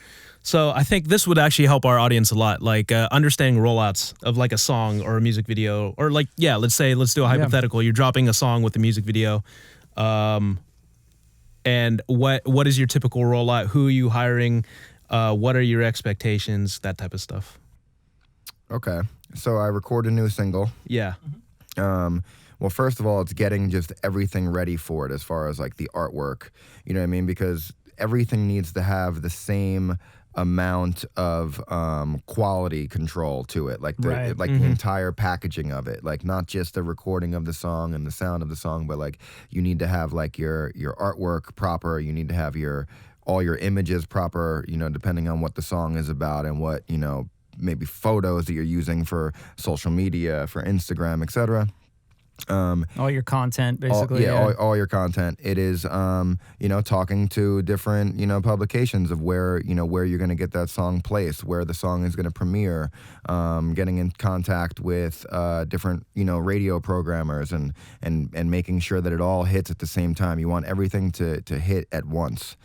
[SPEAKER 2] So I think this would actually help our audience a lot, like understanding rollouts of like a song or a music video, or like let's do a hypothetical. You're dropping a song with a music video, and what is your typical rollout? Who are you hiring? What are your expectations? That type of stuff.
[SPEAKER 3] Okay. So I record a new single.
[SPEAKER 2] Yeah.
[SPEAKER 3] Well, first of all, it's getting just everything ready for it as far as like the artwork. You know what I mean? Because everything needs to have the same amount of quality control to it, like the
[SPEAKER 1] Right.
[SPEAKER 3] the entire packaging of it, like not just the recording of the song and the sound of the song, but like you need to have like your artwork proper. You need to have all your images proper. You know, depending on what the song is about and what, you know, maybe photos that you're using for social media, for Instagram, etc.
[SPEAKER 1] All your content,
[SPEAKER 3] all,
[SPEAKER 1] basically.
[SPEAKER 3] all your content. It is, you know, talking to different, you know, publications of where you're going to get that song placed, where the song is going to premiere, getting in contact with different, you know, radio programmers and making sure that it all hits at the same time. You want everything to hit at once.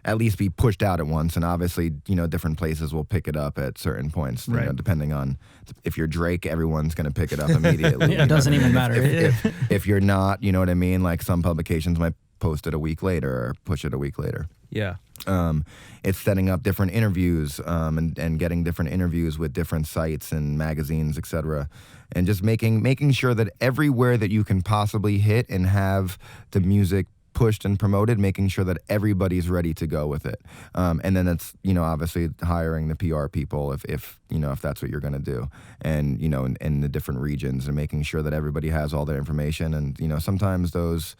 [SPEAKER 3] At least be pushed out at once, and obviously, you know, different places will pick it up at certain points. You know, depending on if you're Drake, everyone's going to pick it up immediately.
[SPEAKER 1] It doesn't even matter.
[SPEAKER 3] If you're not, you know what I mean. Like some publications might post it a week later or push it a week later.
[SPEAKER 2] Yeah.
[SPEAKER 3] It's setting up different interviews and getting different interviews with different sites and magazines, etc. And just making sure that everywhere that you can possibly hit and have the music pushed and promoted, making sure that everybody's ready to go with it. And then it's, you know, obviously hiring the PR people if you know, if that's what you're going to do. And, you know, in the different regions and making sure that everybody has all their information. And, you know, sometimes those,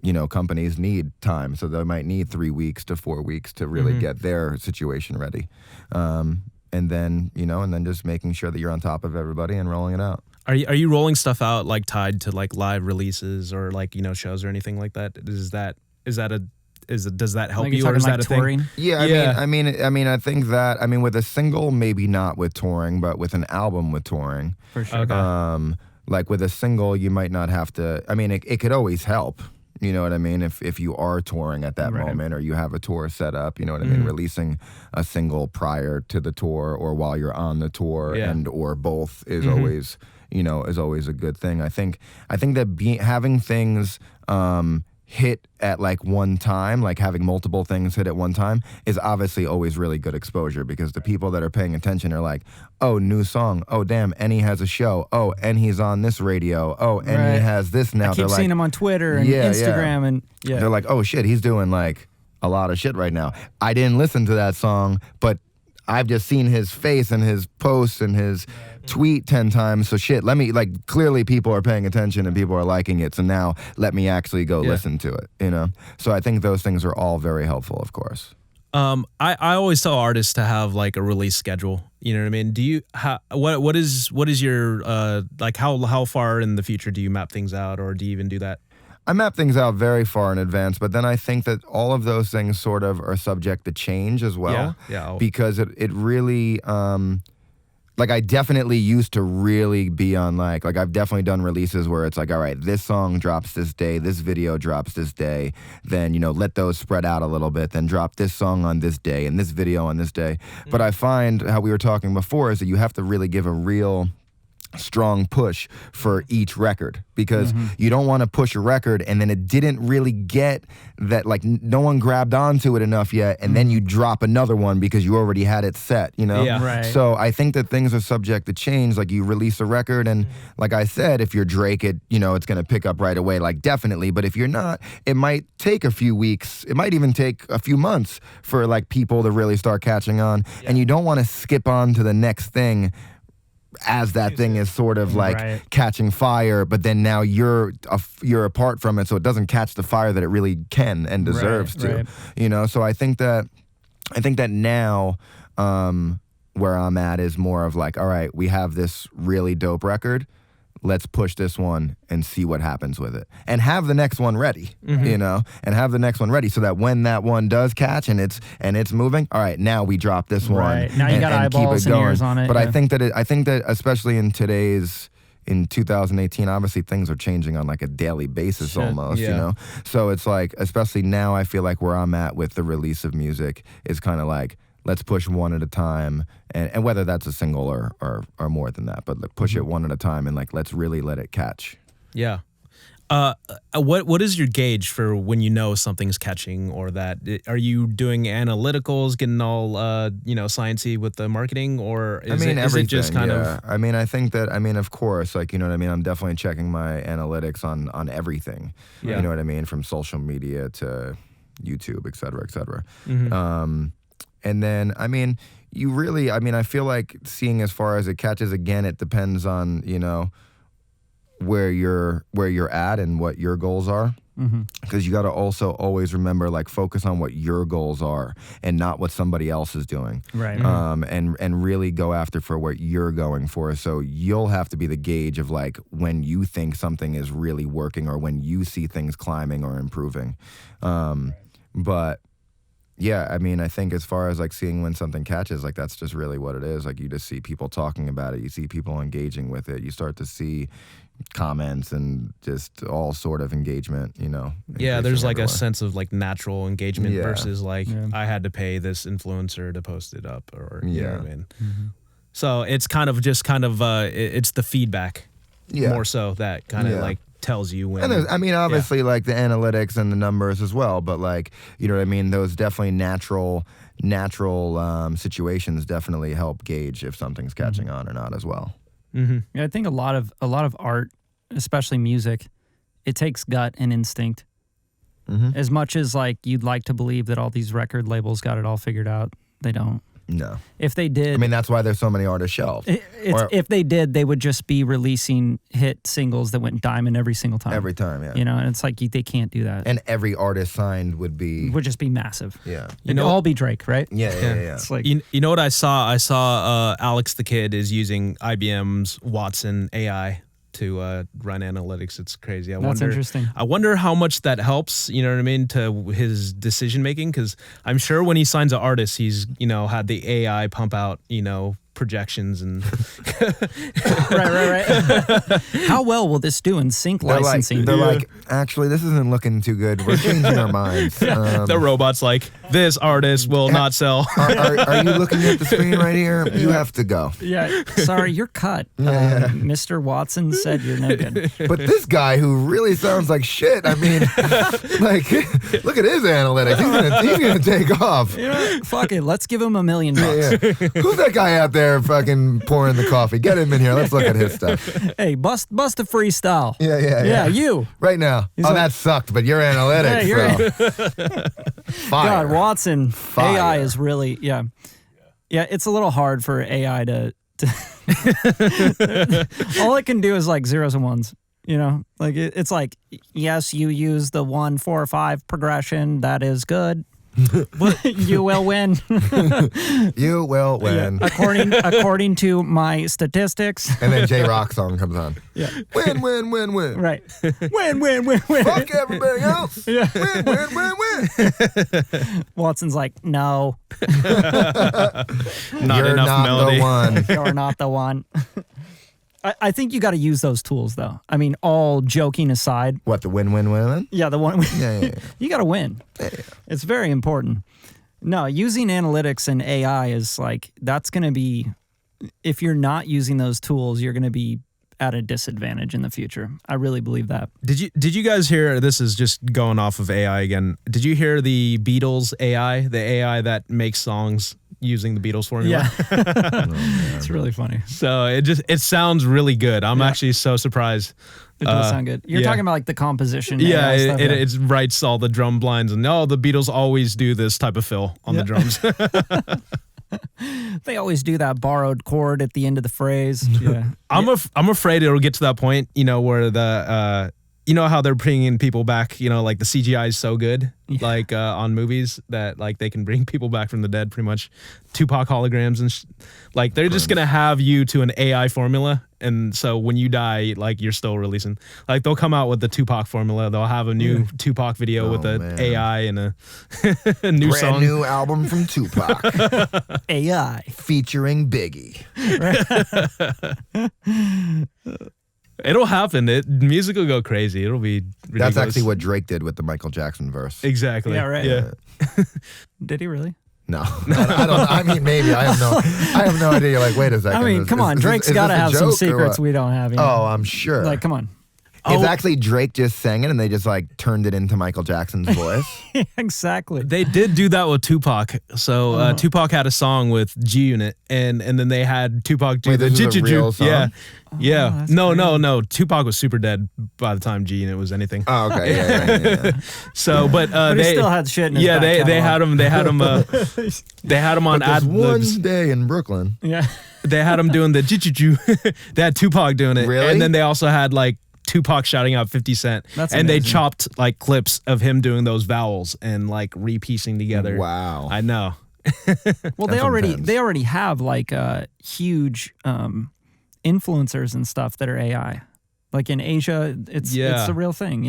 [SPEAKER 3] you know, companies need time. So they might need 3 weeks to 4 weeks to really get their situation ready. And then, you know, just making sure that you're on top of everybody and rolling it out.
[SPEAKER 2] Are you rolling stuff out like tied to like live releases or like, you know, shows or anything like that? Does that help
[SPEAKER 1] Like
[SPEAKER 2] you,
[SPEAKER 1] you're
[SPEAKER 2] or is
[SPEAKER 1] talking
[SPEAKER 2] that
[SPEAKER 1] like
[SPEAKER 2] a
[SPEAKER 1] touring?
[SPEAKER 2] thing?
[SPEAKER 3] Yeah, I mean, I think that, I mean, with a single, maybe not with touring, but with an album with touring.
[SPEAKER 1] For sure.
[SPEAKER 2] Okay.
[SPEAKER 3] like with a single, you might not have to. I mean, it could always help. You know what I mean? If you are touring at that moment, or you have a tour set up, you know what I mean? Releasing a single prior to the tour or while you're on the tour, and or both is always, you know, is always a good thing. I think that having things hit at like one time, like having multiple things hit at one time, is obviously always really good exposure, because the people that are paying attention are like, oh, new song, oh damn, and he has a show, oh, and he's on this radio, oh, and he has this now.
[SPEAKER 1] I keep seeing him on Twitter and Instagram, and
[SPEAKER 3] they're like, oh shit, he's doing like a lot of shit right now. I didn't listen to that song, but I've just seen his face and his posts and his tweet 10 times. So shit, let me, like, clearly people are paying attention and people are liking it. So now let me actually go listen to it, you know? So I think those things are all very helpful, of course.
[SPEAKER 2] I always tell artists to have like a release schedule. You know what I mean? Do you, what is your, like how far in the future do you map things out, or do you even do that?
[SPEAKER 3] I map things out very far in advance, but then I think that all of those things sort of are subject to change as well. Because it really, like, I definitely used to really be on like I've definitely done releases where it's like, all right, this song drops this day, this video drops this day, then, you know, let those spread out a little bit, then drop this song on this day and this video on this day. But I find, how we were talking before, is that you have to really give a real strong push for each record, because you don't want to push a record and then it didn't really get that, like, no one grabbed onto it enough yet, and then you drop another one because you already had it set, you know? So I think that things are subject to change. Like, you release a record and, like I said, if you're Drake, it, you know, it's going to pick up right away, like, definitely. But if you're not, it might take a few weeks, it might even take a few months for, like, people to really start catching on. And you don't want to skip on to the next thing as that thing is sort of like catching fire, but then now you're apart from it, so it doesn't catch the fire that it really can and deserves to. You know, so I think that now where I'm at is more of like, all right, we have this really dope record, let's push this one and see what happens with it, and have the next one ready, you know, and have the next one ready, so that when that one does catch and it's moving, all right, now we drop this one.
[SPEAKER 1] Now you got eyeballs and ears on it.
[SPEAKER 3] But I think that especially in 2018, obviously things are changing on like a daily basis almost, you know? So it's like, especially now, I feel like where I'm at with the release of music is kind of like, let's push one at a time, and whether that's a single or more than that, but push it one at a time, and like, let's really let it catch.
[SPEAKER 2] Yeah. What is your gauge for when you know something's catching, or that? Are you doing analyticals, getting all you know, sciencey with the marketing, or is it just kind of?
[SPEAKER 3] I mean, I think that, I mean, of course, like, you know what I mean, I'm definitely checking my analytics on everything. You know what I mean, from social media to YouTube, et cetera, et cetera. And then, I mean, I feel like seeing as far as it catches, again, it depends on, you know, where you're at and what your goals are. Because you got to also always remember, like, focus on what your goals are and not what somebody else is doing. And really go after for what you're going for. So you'll have to be the gauge of, like, when you think something is really working, or when you see things climbing or improving. But yeah, I mean, I think as far as like seeing when something catches, like, that's just really what it is. Like, you just see people talking about it, you see people engaging with it, you start to see comments and just all sort of engagement, you know.
[SPEAKER 2] Yeah, there's like a sense of like natural engagement versus like, I had to pay this influencer to post it up, or you know what I mean. So it's kind of it's the feedback more so that kind of like tells you when.
[SPEAKER 3] And I mean, obviously, like the analytics and the numbers as well, but like, you know what I mean, those definitely natural situations definitely help gauge if something's catching on or not as well.
[SPEAKER 1] Yeah, I think a lot of art, especially music, it takes gut and instinct. As much as like you'd like to believe that all these record labels got it all figured out, they don't.
[SPEAKER 3] No.
[SPEAKER 1] If they did,
[SPEAKER 3] I mean, that's why there's so many artists shelved.
[SPEAKER 1] If they did, they would just be releasing hit singles that went diamond every single time.
[SPEAKER 3] Every time, yeah.
[SPEAKER 1] You know, and it's like they can't do that.
[SPEAKER 3] And every artist signed would just be
[SPEAKER 1] massive.
[SPEAKER 3] Yeah.
[SPEAKER 1] It'd all be Drake, right?
[SPEAKER 3] Yeah.
[SPEAKER 2] It's like, you know what I saw? I saw Alex the Kid is using IBM's Watson AI to run analytics. It's crazy.
[SPEAKER 1] That's interesting.
[SPEAKER 2] I wonder how much that helps, you know what I mean, to his decision making, because I'm sure when he signs an artist, he's, you know, had the AI pump out, you know, projections and
[SPEAKER 1] right. How well will this do in sync licensing?
[SPEAKER 3] They're like, actually, this isn't looking too good. We're changing our minds.
[SPEAKER 2] the robot's like, this artist will not sell.
[SPEAKER 3] Are you looking at the screen right here? You have to go.
[SPEAKER 1] Yeah, sorry, you're cut. Mr. Watson said you're no good.
[SPEAKER 3] But this guy who really sounds like shit, I mean, like, look at his analytics. He's gonna take off.
[SPEAKER 1] You know, fuck it, let's give him $1 million.
[SPEAKER 3] Yeah. Who's that guy out there fucking pouring the coffee? Get him in here. Let's look at his stuff.
[SPEAKER 1] Hey, bust a freestyle.
[SPEAKER 3] Yeah,
[SPEAKER 1] you.
[SPEAKER 3] Right now.
[SPEAKER 1] He's
[SPEAKER 3] that sucked, but your analytics,
[SPEAKER 1] God, Watson,
[SPEAKER 3] Fire.
[SPEAKER 1] AI is really, yeah, it's a little hard for AI to all it can do is like zeros and ones. You know, like it's like, yes, you use the 1, 4, 5 progression. That is good. You will win.
[SPEAKER 3] You will win.
[SPEAKER 1] Yeah. According to my statistics.
[SPEAKER 3] And then J-Rock song comes on.
[SPEAKER 1] Yeah.
[SPEAKER 3] Win.
[SPEAKER 1] Right. Win.
[SPEAKER 3] Fuck everybody else.
[SPEAKER 1] Yeah.
[SPEAKER 3] Win.
[SPEAKER 1] Watson's like, no.
[SPEAKER 2] not
[SPEAKER 3] You're
[SPEAKER 2] enough
[SPEAKER 3] not
[SPEAKER 2] melody.
[SPEAKER 3] the one.
[SPEAKER 1] You're not the one. I think you got to use those tools, though. I mean, all joking aside.
[SPEAKER 3] What, the win?
[SPEAKER 1] Yeah, the one.
[SPEAKER 3] Yeah.
[SPEAKER 1] You got to win.
[SPEAKER 3] Yeah.
[SPEAKER 1] It's very important. No, using analytics and AI is like, that's going to be, if you're not using those tools, you're going to be at a disadvantage in the future. I really believe that.
[SPEAKER 2] Did you guys hear, this is just going off of AI again, did you hear the Beatles AI, the AI that makes songs using the Beatles formula?
[SPEAKER 1] Yeah. It's really funny.
[SPEAKER 2] So it sounds really good. I'm actually so surprised.
[SPEAKER 1] It does sound good. You're
[SPEAKER 2] yeah.
[SPEAKER 1] talking about like the composition.
[SPEAKER 2] Yeah,
[SPEAKER 1] AI stuff,
[SPEAKER 2] it writes all the drum lines, and the Beatles always do this type of fill on the drums.
[SPEAKER 1] They always do that borrowed chord at the end of the phrase. Yeah.
[SPEAKER 2] I'm afraid it'll get to that point, where the you know how they're bringing people back, like the CGI is so good, like on movies that like they can bring people back from the dead, pretty much Tupac holograms and like they're just gonna have you to an AI formula, and so when you die, like you're still releasing. Like they'll come out with the Tupac formula, they'll have a new Tupac video with an AI and a new
[SPEAKER 3] Brand
[SPEAKER 2] song.
[SPEAKER 3] new album from Tupac.
[SPEAKER 1] AI
[SPEAKER 3] featuring Biggie.
[SPEAKER 2] It'll happen. Music will go crazy. It'll be ridiculous.
[SPEAKER 3] That's actually what Drake did with the Michael Jackson verse.
[SPEAKER 2] Exactly.
[SPEAKER 1] Yeah, right.
[SPEAKER 2] Yeah.
[SPEAKER 1] Did he really?
[SPEAKER 3] No, I don't. I mean, maybe I have no idea. You're like, wait a second.
[SPEAKER 1] I mean, come on, Drake's got to have some secrets we don't have.
[SPEAKER 3] Oh, I'm sure.
[SPEAKER 1] Like, come on.
[SPEAKER 3] It's actually Drake just sang it, and they just like turned it into Michael Jackson's voice.
[SPEAKER 1] Exactly.
[SPEAKER 2] They did do that with Tupac. So Tupac had a song with G Unit, and then they had Tupac do the
[SPEAKER 3] this is a real song?
[SPEAKER 2] Yeah. Yeah.
[SPEAKER 1] that's
[SPEAKER 2] No. Tupac was super dead by the time G Unit was anything.
[SPEAKER 3] Oh, okay. Yeah.
[SPEAKER 2] So, but
[SPEAKER 1] he
[SPEAKER 2] they
[SPEAKER 1] still had shit in his back
[SPEAKER 2] they had
[SPEAKER 1] catalog.
[SPEAKER 2] him. They had him on
[SPEAKER 3] But this one
[SPEAKER 2] ad-libs.
[SPEAKER 3] day in Brooklyn.
[SPEAKER 1] Yeah.
[SPEAKER 2] They had him doing the G. They had Tupac doing it,
[SPEAKER 3] Really?
[SPEAKER 2] and then they also had like Tupac shouting out 50 Cent.
[SPEAKER 1] That's
[SPEAKER 2] and they
[SPEAKER 1] amazing.
[SPEAKER 2] chopped like clips of him doing those vowels and like repiecing together.
[SPEAKER 3] Wow.
[SPEAKER 2] I know.
[SPEAKER 1] Well,
[SPEAKER 3] That's intense.
[SPEAKER 1] they already have like huge influencers and stuff that are AI. Like in Asia, it's a real thing,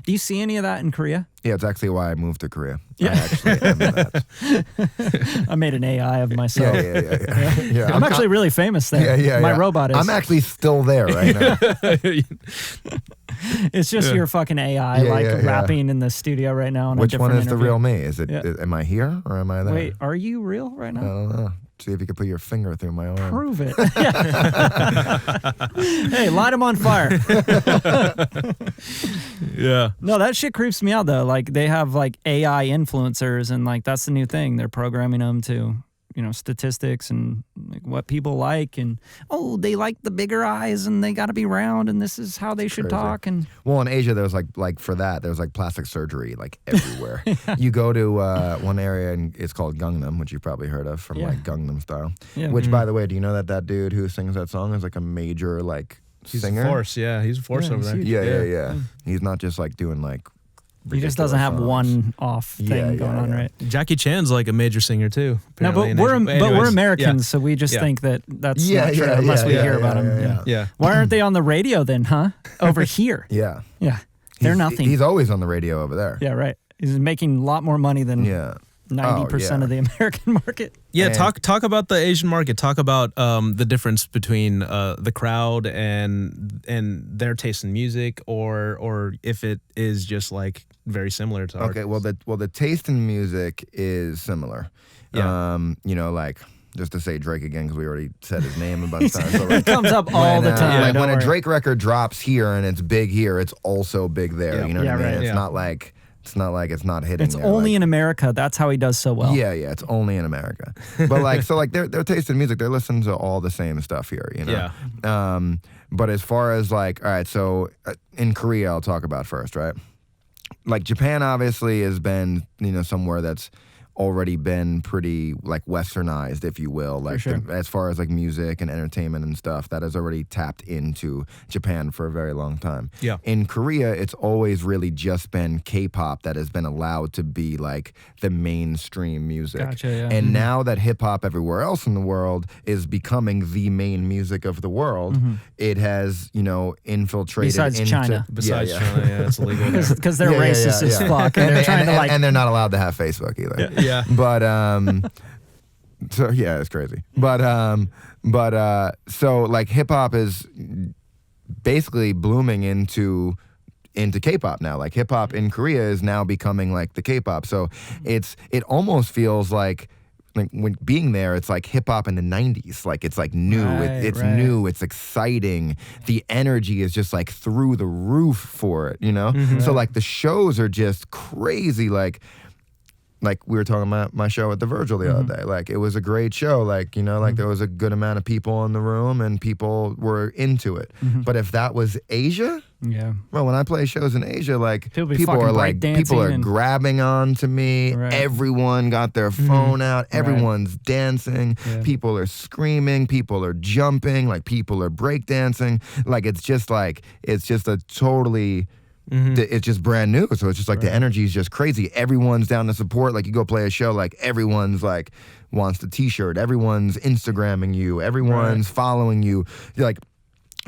[SPEAKER 1] Do you see any of that in Korea?
[SPEAKER 3] Yeah, it's actually why I moved to Korea.
[SPEAKER 1] Yeah.
[SPEAKER 3] I actually am that.
[SPEAKER 1] I made an AI of myself.
[SPEAKER 3] Yeah.
[SPEAKER 1] I'm actually really famous there. My robot is.
[SPEAKER 3] I'm actually still there right now.
[SPEAKER 1] It's just your fucking AI rapping in the studio right now.
[SPEAKER 3] Which one is the
[SPEAKER 1] interview.
[SPEAKER 3] real me? Is it? Am I here or am I there?
[SPEAKER 1] Wait, are you real right
[SPEAKER 3] I
[SPEAKER 1] now?
[SPEAKER 3] don't know. See if you can put your finger through my arm.
[SPEAKER 1] Prove it. Hey, light him on fire.
[SPEAKER 2] Yeah.
[SPEAKER 1] No, that shit creeps me out though. Like they have like AI influencers, and like that's the new thing. They're programming them to, statistics and like what people like, and they like the bigger eyes, and they got to be round, and this is how they should
[SPEAKER 3] Crazy.
[SPEAKER 1] talk. And
[SPEAKER 3] Well, in Asia, there was like for that, there was like plastic surgery like everywhere. You go to one area and it's called Gangnam, which you've probably heard of from like Gangnam Style.
[SPEAKER 1] Yeah.
[SPEAKER 3] Which, by the way, do you know that dude who sings that song is like a major like
[SPEAKER 2] He's
[SPEAKER 3] singer?
[SPEAKER 2] a force. Yeah. He's a force
[SPEAKER 1] Yeah,
[SPEAKER 2] over
[SPEAKER 1] he's
[SPEAKER 2] there.
[SPEAKER 1] huge.
[SPEAKER 3] Yeah. He's not just like doing like.
[SPEAKER 1] he just doesn't have
[SPEAKER 3] ridiculous songs.
[SPEAKER 1] one off thing going on, right?
[SPEAKER 2] Jackie Chan's like a major singer too.
[SPEAKER 1] No, but
[SPEAKER 2] apparently, in Asia.
[SPEAKER 1] we're
[SPEAKER 2] anyways,
[SPEAKER 1] Americans, so we just
[SPEAKER 2] Yeah.
[SPEAKER 1] think that that's not true unless we hear about them.
[SPEAKER 2] Yeah.
[SPEAKER 1] Why aren't they on the radio then, huh? Over here.
[SPEAKER 3] Yeah.
[SPEAKER 1] Yeah. They're nothing.
[SPEAKER 3] He's always on the radio over there.
[SPEAKER 1] Yeah, right. He's making a lot more money than
[SPEAKER 3] Yeah.
[SPEAKER 1] 90% of the American market.
[SPEAKER 2] Yeah,
[SPEAKER 3] And-
[SPEAKER 2] talk about the Asian market. Talk about the difference between the crowd and their taste in music, or if it is just like very similar to ours.
[SPEAKER 3] Okay, well the taste in music is similar.
[SPEAKER 2] Yeah.
[SPEAKER 3] You know, like just to say Drake again because we already said his name a bunch of times. But
[SPEAKER 1] It comes up all the time.
[SPEAKER 3] Like
[SPEAKER 1] don't
[SPEAKER 3] when a
[SPEAKER 1] worry.
[SPEAKER 3] Drake record drops here and it's big here, it's also big there.
[SPEAKER 2] Yeah.
[SPEAKER 3] You know what I mean?
[SPEAKER 1] right.
[SPEAKER 3] It's
[SPEAKER 2] Yeah.
[SPEAKER 3] not like it's not hitting.
[SPEAKER 1] It's
[SPEAKER 3] there,
[SPEAKER 1] only
[SPEAKER 3] like,
[SPEAKER 1] in America. That's how he does so well.
[SPEAKER 3] Yeah, it's only in America. But like, so like their taste in music, they're listening to all the same stuff here, you know?
[SPEAKER 2] Yeah.
[SPEAKER 3] But as far as like, all right, so in Korea, I'll talk about first, right? Like Japan obviously has been, you know, somewhere that's already been pretty like westernized, if you will, like
[SPEAKER 1] sure.
[SPEAKER 3] as far as like music and entertainment and stuff that has already tapped into Japan for a very long time.
[SPEAKER 2] Yeah.
[SPEAKER 3] In Korea, it's always really just been K-pop that has been allowed to be like the mainstream music.
[SPEAKER 1] Gotcha, yeah.
[SPEAKER 3] And now that hip hop everywhere else in the world is becoming the main music of the world, it has, you know, infiltrated
[SPEAKER 1] Besides
[SPEAKER 3] into
[SPEAKER 1] China.
[SPEAKER 2] Besides
[SPEAKER 3] yeah.
[SPEAKER 2] China, yeah, it's illegal. there.
[SPEAKER 1] Because they're
[SPEAKER 3] Yeah, yeah,
[SPEAKER 1] racist
[SPEAKER 3] yeah,
[SPEAKER 1] as
[SPEAKER 3] yeah.
[SPEAKER 1] fuck, and they're trying to like.
[SPEAKER 3] and they're not allowed to have Facebook either.
[SPEAKER 2] Yeah.
[SPEAKER 3] But so yeah, it's crazy. But so like hip hop is basically blooming into K-pop now. Like hip hop in Korea is now becoming like the K-pop. So it almost feels like when being there, it's like hip hop in the 90s. Like it's like new. It's
[SPEAKER 1] Right.
[SPEAKER 3] new. It's exciting. The energy is just like through the roof for it, you know? So like the shows are just crazy. Like we were talking about my show at the Virgil the other day. Like it was a great show. Like, you know, like there was a good amount of people in the room and people were into it. But if that was Asia,
[SPEAKER 1] Yeah.
[SPEAKER 3] well, when I play shows in Asia, like
[SPEAKER 1] People be
[SPEAKER 3] people
[SPEAKER 1] fucking
[SPEAKER 3] are like
[SPEAKER 1] breakdancing
[SPEAKER 3] people are
[SPEAKER 1] and-
[SPEAKER 3] grabbing onto me.
[SPEAKER 1] Right.
[SPEAKER 3] Everyone got their phone out. Everyone's dancing.
[SPEAKER 1] Yeah.
[SPEAKER 3] People are screaming. People are jumping. Like people are breakdancing. Like it's just a totally. It's just brand new, so it's just like the energy is just crazy. Everyone's down to support. Like you go play a show, like everyone's like wants the T-shirt. Everyone's Instagramming you. Everyone's following you. Like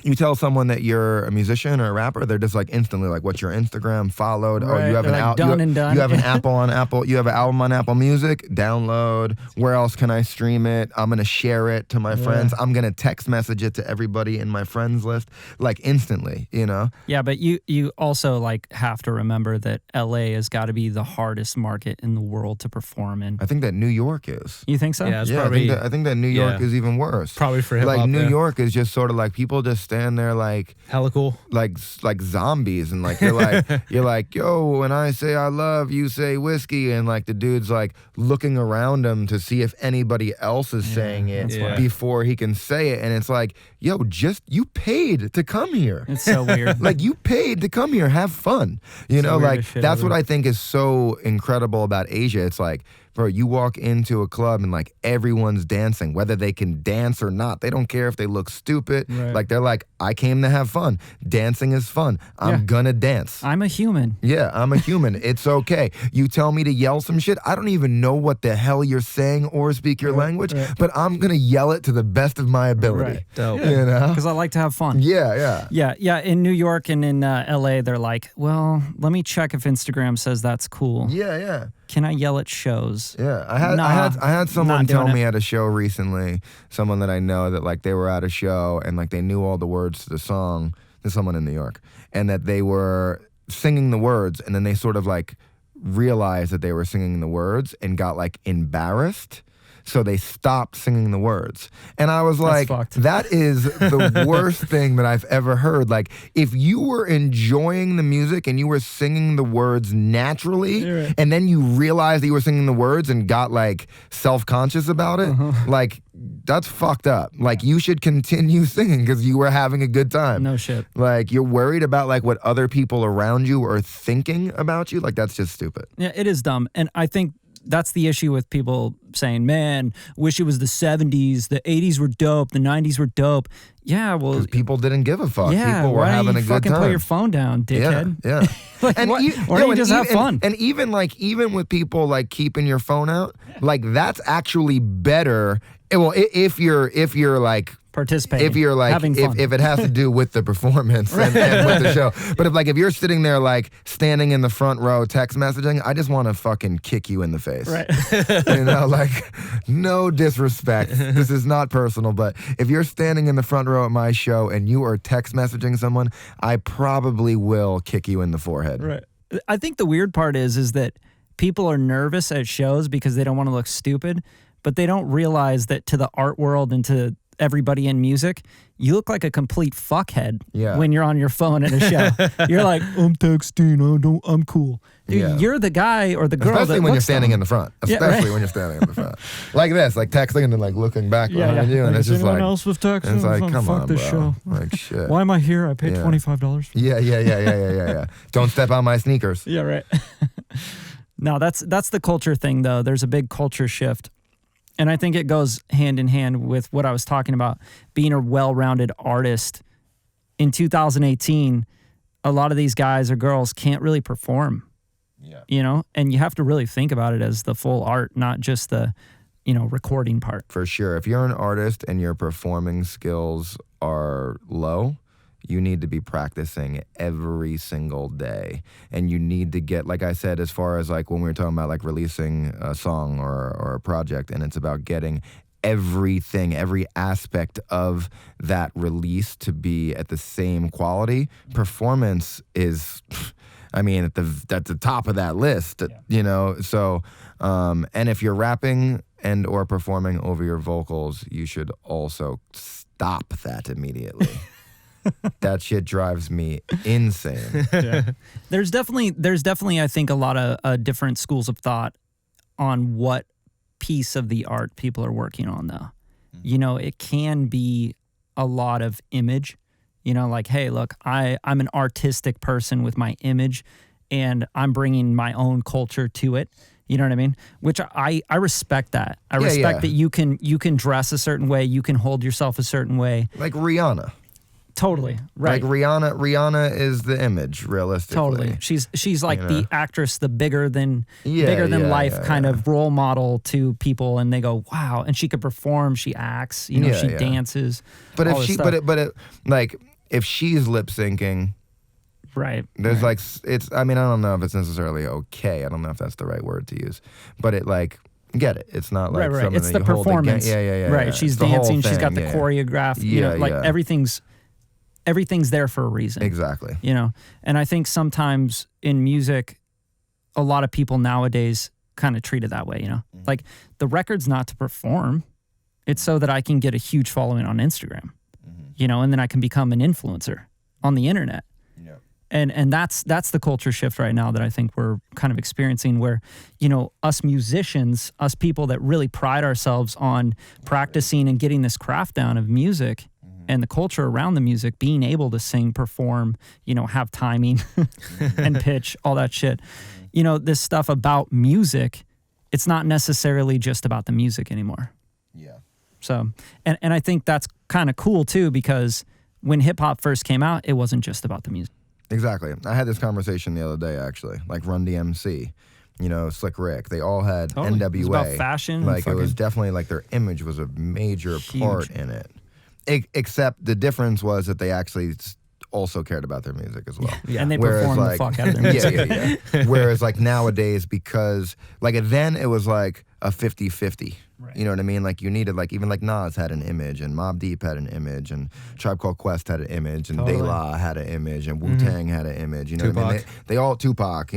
[SPEAKER 3] you tell someone that you're a musician or a rapper, they're just like instantly like, "What's your Instagram?" Followed.
[SPEAKER 1] Right.
[SPEAKER 3] Oh, you have
[SPEAKER 1] They're
[SPEAKER 3] an
[SPEAKER 1] like,
[SPEAKER 3] album.
[SPEAKER 1] done and done.
[SPEAKER 3] You have an Apple on Apple. You have an album on Apple Music. Download. Where else can I stream it? I'm gonna share it to my friends. I'm gonna text message it to everybody in my friends list, like instantly. You know.
[SPEAKER 1] Yeah, but you also like have to remember that LA has got to be the hardest market in the world to perform in.
[SPEAKER 3] I think that New York is.
[SPEAKER 1] You think so?
[SPEAKER 2] Yeah, it's
[SPEAKER 3] Yeah,
[SPEAKER 2] probably
[SPEAKER 3] I think that New York
[SPEAKER 2] yeah.
[SPEAKER 3] is even worse.
[SPEAKER 2] probably for hip hop.
[SPEAKER 3] Like New
[SPEAKER 2] yeah.
[SPEAKER 3] York is just sort of like people just stand there like
[SPEAKER 2] hella cool.
[SPEAKER 3] like zombies and like you're like yo, when I say I love you say whiskey, and like the dude's like looking around him to see if anybody else is saying it
[SPEAKER 2] that's why.
[SPEAKER 3] before he can say it, and it's like yo, just you paid to come here.
[SPEAKER 1] It's so weird.
[SPEAKER 3] Like you paid to come here, have fun. You know,
[SPEAKER 1] the
[SPEAKER 3] like
[SPEAKER 1] weirdest shit
[SPEAKER 3] that's
[SPEAKER 1] ever.
[SPEAKER 3] what I think is so incredible about Asia. It's like, bro, you walk into a club and like everyone's dancing, whether they can dance or not. They don't care if they look stupid.
[SPEAKER 1] Right.
[SPEAKER 3] Like they're like, I came to have fun. Dancing is fun. I'm
[SPEAKER 1] Yeah.
[SPEAKER 3] gonna dance.
[SPEAKER 1] I'm a human.
[SPEAKER 3] Yeah, I'm a human. It's okay. You tell me to yell some shit. I don't even know what the hell you're saying or speak your language, but I'm gonna yell it to the best of my ability.
[SPEAKER 1] Right.
[SPEAKER 2] Dope.
[SPEAKER 3] You know?
[SPEAKER 1] Because I like to have fun.
[SPEAKER 3] Yeah.
[SPEAKER 1] Yeah. In New York and in LA, they're like, well, let me check if Instagram says that's cool.
[SPEAKER 3] Yeah.
[SPEAKER 1] Can I yell at shows?
[SPEAKER 3] Yeah, I had
[SPEAKER 1] Nah,
[SPEAKER 3] someone
[SPEAKER 1] not
[SPEAKER 3] tell
[SPEAKER 1] doing
[SPEAKER 3] me
[SPEAKER 1] it.
[SPEAKER 3] at a show recently, someone that I know, that like they were at a show and like they knew all the words to the song. There's someone in New York, and that they were singing the words, and then they sort of like realized that they were singing the words and got like embarrassed. So they stopped singing the words. And I was like,
[SPEAKER 1] fucked.
[SPEAKER 3] that is the worst thing that I've ever heard. Like, if you were enjoying the music and you were singing the words naturally,
[SPEAKER 1] right.
[SPEAKER 3] and then you realized that you were singing the words and got like self-conscious about it, like, that's fucked up. Like, you should continue singing because you were having a good time.
[SPEAKER 1] No shit.
[SPEAKER 3] Like, you're worried about like what other people around you are thinking about you. Like, that's just stupid.
[SPEAKER 1] Yeah, it is dumb. And I think that's the issue with people saying, man, wish it was the 70s, the 80s were dope, the 90s were dope. Yeah, well,
[SPEAKER 3] Because people didn't give a fuck.
[SPEAKER 1] yeah,
[SPEAKER 3] People were
[SPEAKER 1] why don't
[SPEAKER 3] having
[SPEAKER 1] you
[SPEAKER 3] a good
[SPEAKER 1] fucking
[SPEAKER 3] time.
[SPEAKER 1] put your phone down, dickhead?
[SPEAKER 3] Yeah.
[SPEAKER 1] Like, what? Why don't you just have fun?
[SPEAKER 3] And even with people like keeping your phone out, like that's actually better. Well, if you're like
[SPEAKER 1] participating.
[SPEAKER 3] If you're like,
[SPEAKER 1] having fun.
[SPEAKER 3] if it has to do with the performance and with the show. But if you're sitting there like standing in the front row text messaging, I just want to fucking kick you in the face.
[SPEAKER 1] Right.
[SPEAKER 3] You know, like, no disrespect. This is not personal, but if you're standing in the front row at my show and you are text messaging someone, I probably will kick you in the forehead.
[SPEAKER 1] Right. I think the weird part is that people are nervous at shows because they don't want to look stupid, but they don't realize that to the art world and to everybody in music, you look like a complete fuckhead when you're on your phone at a show. You're like, I'm texting, I'm cool. Dude, you're the guy or the girl.
[SPEAKER 3] Especially when you're standing in the front. Especially when you're standing in the front. Like this, like texting and then like looking back behind you, and it's just like,
[SPEAKER 1] else with texting?
[SPEAKER 3] It's like, come
[SPEAKER 1] fuck
[SPEAKER 3] on,
[SPEAKER 1] this
[SPEAKER 3] bro.
[SPEAKER 1] show.
[SPEAKER 3] Like, shit.
[SPEAKER 1] Why am I here? I paid $25.
[SPEAKER 3] Yeah. Don't step on my sneakers.
[SPEAKER 1] Yeah, right. No, that's the culture thing, though. There's a big culture shift. And I think it goes hand in hand with what I was talking about, being a well-rounded artist. In 2018, a lot of these guys or girls can't really perform. Yeah. You know, and you have to really think about it as the full art, not just the, recording part.
[SPEAKER 3] For sure. If you're an artist and your performing skills are low, you need to be practicing every single day. And you need to get, like I said, as far as like when we were talking about like releasing a song or a project, and it's about getting everything, every aspect of that release to be at the same quality. Performance is, I mean, at the top of that list, So, and if you're rapping and or performing over your vocals, you should also stop that immediately. That shit drives me insane.
[SPEAKER 1] Yeah. There's definitely, I think, a lot of different schools of thought on what piece of the art people are working on, though. It can be a lot of image, like, hey, look, I'm an artistic person with my image and I'm bringing my own culture to it. You know what I mean? Which I respect that. I respect that you can dress a certain way, you can hold yourself a certain way.
[SPEAKER 3] Like Rihanna.
[SPEAKER 1] Totally, right.
[SPEAKER 3] Like Rihanna is the image, realistically.
[SPEAKER 1] Totally. She's like the actress, the bigger than life kind of role model to people, and they go, wow. And she could perform, she acts, she dances.
[SPEAKER 3] But if she's lip syncing,
[SPEAKER 1] right.
[SPEAKER 3] There's like I don't know if it's necessarily okay. I don't know if that's the right word to use, but it like. Get it? It's not like
[SPEAKER 1] right.
[SPEAKER 3] something
[SPEAKER 1] It's
[SPEAKER 3] that
[SPEAKER 1] the
[SPEAKER 3] you hold
[SPEAKER 1] performance. Right.
[SPEAKER 3] Yeah.
[SPEAKER 1] She's dancing. She's got the choreographed. Everything's there for a reason.
[SPEAKER 3] Exactly.
[SPEAKER 1] And I think sometimes in music, a lot of people nowadays kind of treat it that way. Like the record's not to perform; it's so that I can get a huge following on Instagram. And then I can become an influencer on the internet. And that's the culture shift right now that I think we're kind of experiencing, where, us musicians, us people that really pride ourselves on practicing and getting this craft down of music and the culture around the music, being able to sing, perform, have timing and pitch, all that shit. This stuff about music, it's not necessarily just about the music anymore.
[SPEAKER 3] Yeah.
[SPEAKER 1] So, and I think that's kind of cool too, because when hip hop first came out, it wasn't just about the music.
[SPEAKER 3] Exactly. I had this conversation the other day, actually. Like Run DMC, Slick Rick. They all had NWA. It was
[SPEAKER 1] about fashion.
[SPEAKER 3] Like it was definitely like their image was a major part in it. Except the difference was that they actually also cared about their music as well.
[SPEAKER 1] Yeah. And they performed the fuck out of their music.
[SPEAKER 3] Yeah. Whereas like nowadays, because like then it was like a 50-50. Right. You know what I mean? Like you needed like even like Nas had an image, and Mobb Deep had an image, and Tribe Called Quest had an image, and De La had an image, and Wu-Tang had an image. You know
[SPEAKER 2] Tupac.
[SPEAKER 3] what I mean? They all Tupac.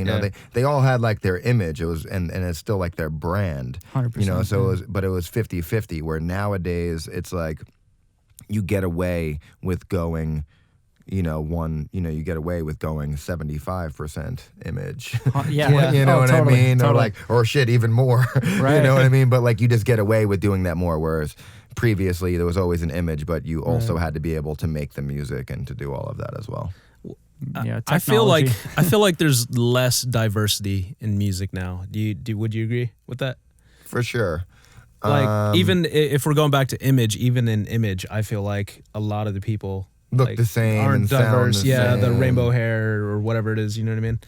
[SPEAKER 3] They all had like their image. It was and it's still like their brand.
[SPEAKER 1] 100%.
[SPEAKER 3] So it was 50-50. Where nowadays it's like you get away with going. You get away with going 75% image.
[SPEAKER 1] Yeah.
[SPEAKER 3] You know what
[SPEAKER 1] totally,
[SPEAKER 3] I mean?
[SPEAKER 1] Totally.
[SPEAKER 3] Or shit, even more.
[SPEAKER 1] Right.
[SPEAKER 3] You know what I mean? But like you just get away with doing that more. Whereas previously there was always an image, but you also had to be able to make the music and to do all of that as well.
[SPEAKER 1] Yeah,
[SPEAKER 2] I feel like there's less diversity in music now. Would you agree with that?
[SPEAKER 3] For sure.
[SPEAKER 2] Like even if we're going back to image, even in image, I feel like a lot of the people
[SPEAKER 3] look the same,
[SPEAKER 2] aren't
[SPEAKER 3] and
[SPEAKER 2] diverse.
[SPEAKER 3] Sound the same.
[SPEAKER 2] The rainbow hair or whatever it is. You know what I mean?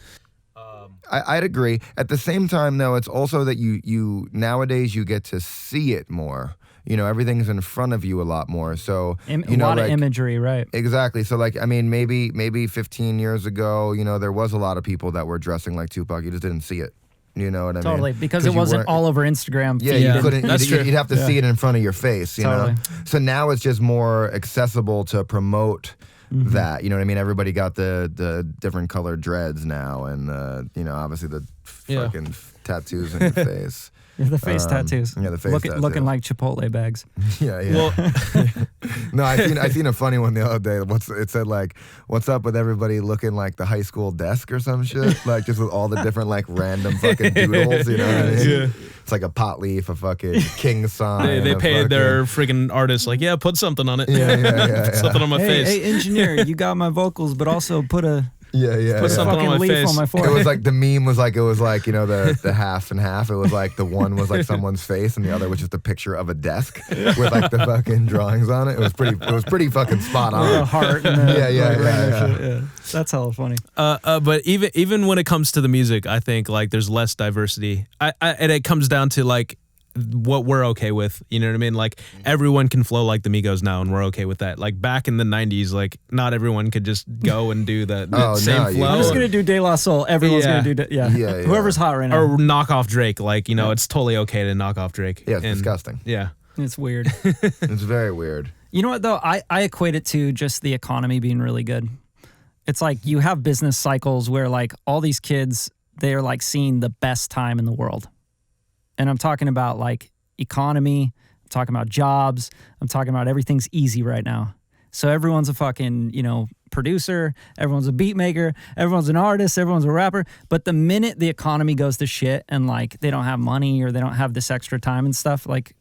[SPEAKER 3] I'd agree. At the same time, though, it's also that you nowadays you get to see it more. everything's in front of you a lot more. So
[SPEAKER 1] A lot of imagery, right?
[SPEAKER 3] Exactly. So like, I mean, maybe 15 years ago, there was a lot of people that were dressing like Tupac. You just didn't see it. You know what I mean?
[SPEAKER 1] Totally, because it wasn't all over Instagram.
[SPEAKER 3] Yeah, you couldn't. You'd have to see it in front of your face.
[SPEAKER 1] Totally.
[SPEAKER 3] So now it's just more accessible to promote that. You know what I mean? Everybody got the different colored dreads now, and obviously the fucking tattoos in your face.
[SPEAKER 1] The face tattoos.
[SPEAKER 3] Yeah, the face tattoos.
[SPEAKER 1] Looking like Chipotle bags.
[SPEAKER 3] Yeah. Well, no, I seen a funny one the other day. It said like, "What's up with everybody looking like the high school desk or some shit?" Like just with all the different like random fucking doodles. You know what I mean? Yeah. It's like a pot leaf, a fucking king sign.
[SPEAKER 2] They paid their freaking artists like, yeah, put something on it.
[SPEAKER 3] Yeah.
[SPEAKER 2] Something on my face.
[SPEAKER 1] Hey, engineer, you got my vocals, but also put a.
[SPEAKER 2] Put something on my face.
[SPEAKER 1] On my forehead.
[SPEAKER 3] It was like the meme was like the half and half. It was like the one was like someone's face and the other was just a picture of a desk with like the fucking drawings on it. It was pretty fucking spot on.
[SPEAKER 1] A heart. And
[SPEAKER 3] Yeah.
[SPEAKER 1] That's hella funny.
[SPEAKER 2] But even when it comes to the music, I think like there's less diversity. And it comes down to like what we're okay with, you know what I mean? Like everyone can flow like the Migos now, and we're okay with that. Like back in the '90s, like not everyone could just go and do the same flow.
[SPEAKER 1] I'm just gonna do De La Soul. Everyone's gonna do that. Yeah. Whoever's hot right now.
[SPEAKER 2] Or knock off Drake. Like it's totally okay to knock off Drake.
[SPEAKER 3] Yeah, it's disgusting.
[SPEAKER 2] Yeah,
[SPEAKER 1] it's weird.
[SPEAKER 3] It's very weird.
[SPEAKER 1] You know what though? I equate it to just the economy being really good. It's like you have business cycles where like all these kids, they're like seeing the best time in the world. And I'm talking about like economy, I'm talking about jobs, I'm talking about everything's easy right now. So everyone's a fucking, producer, everyone's a beat maker, everyone's an artist, everyone's a rapper. But the minute the economy goes to shit and like they don't have money or they don't have this extra time and stuff, like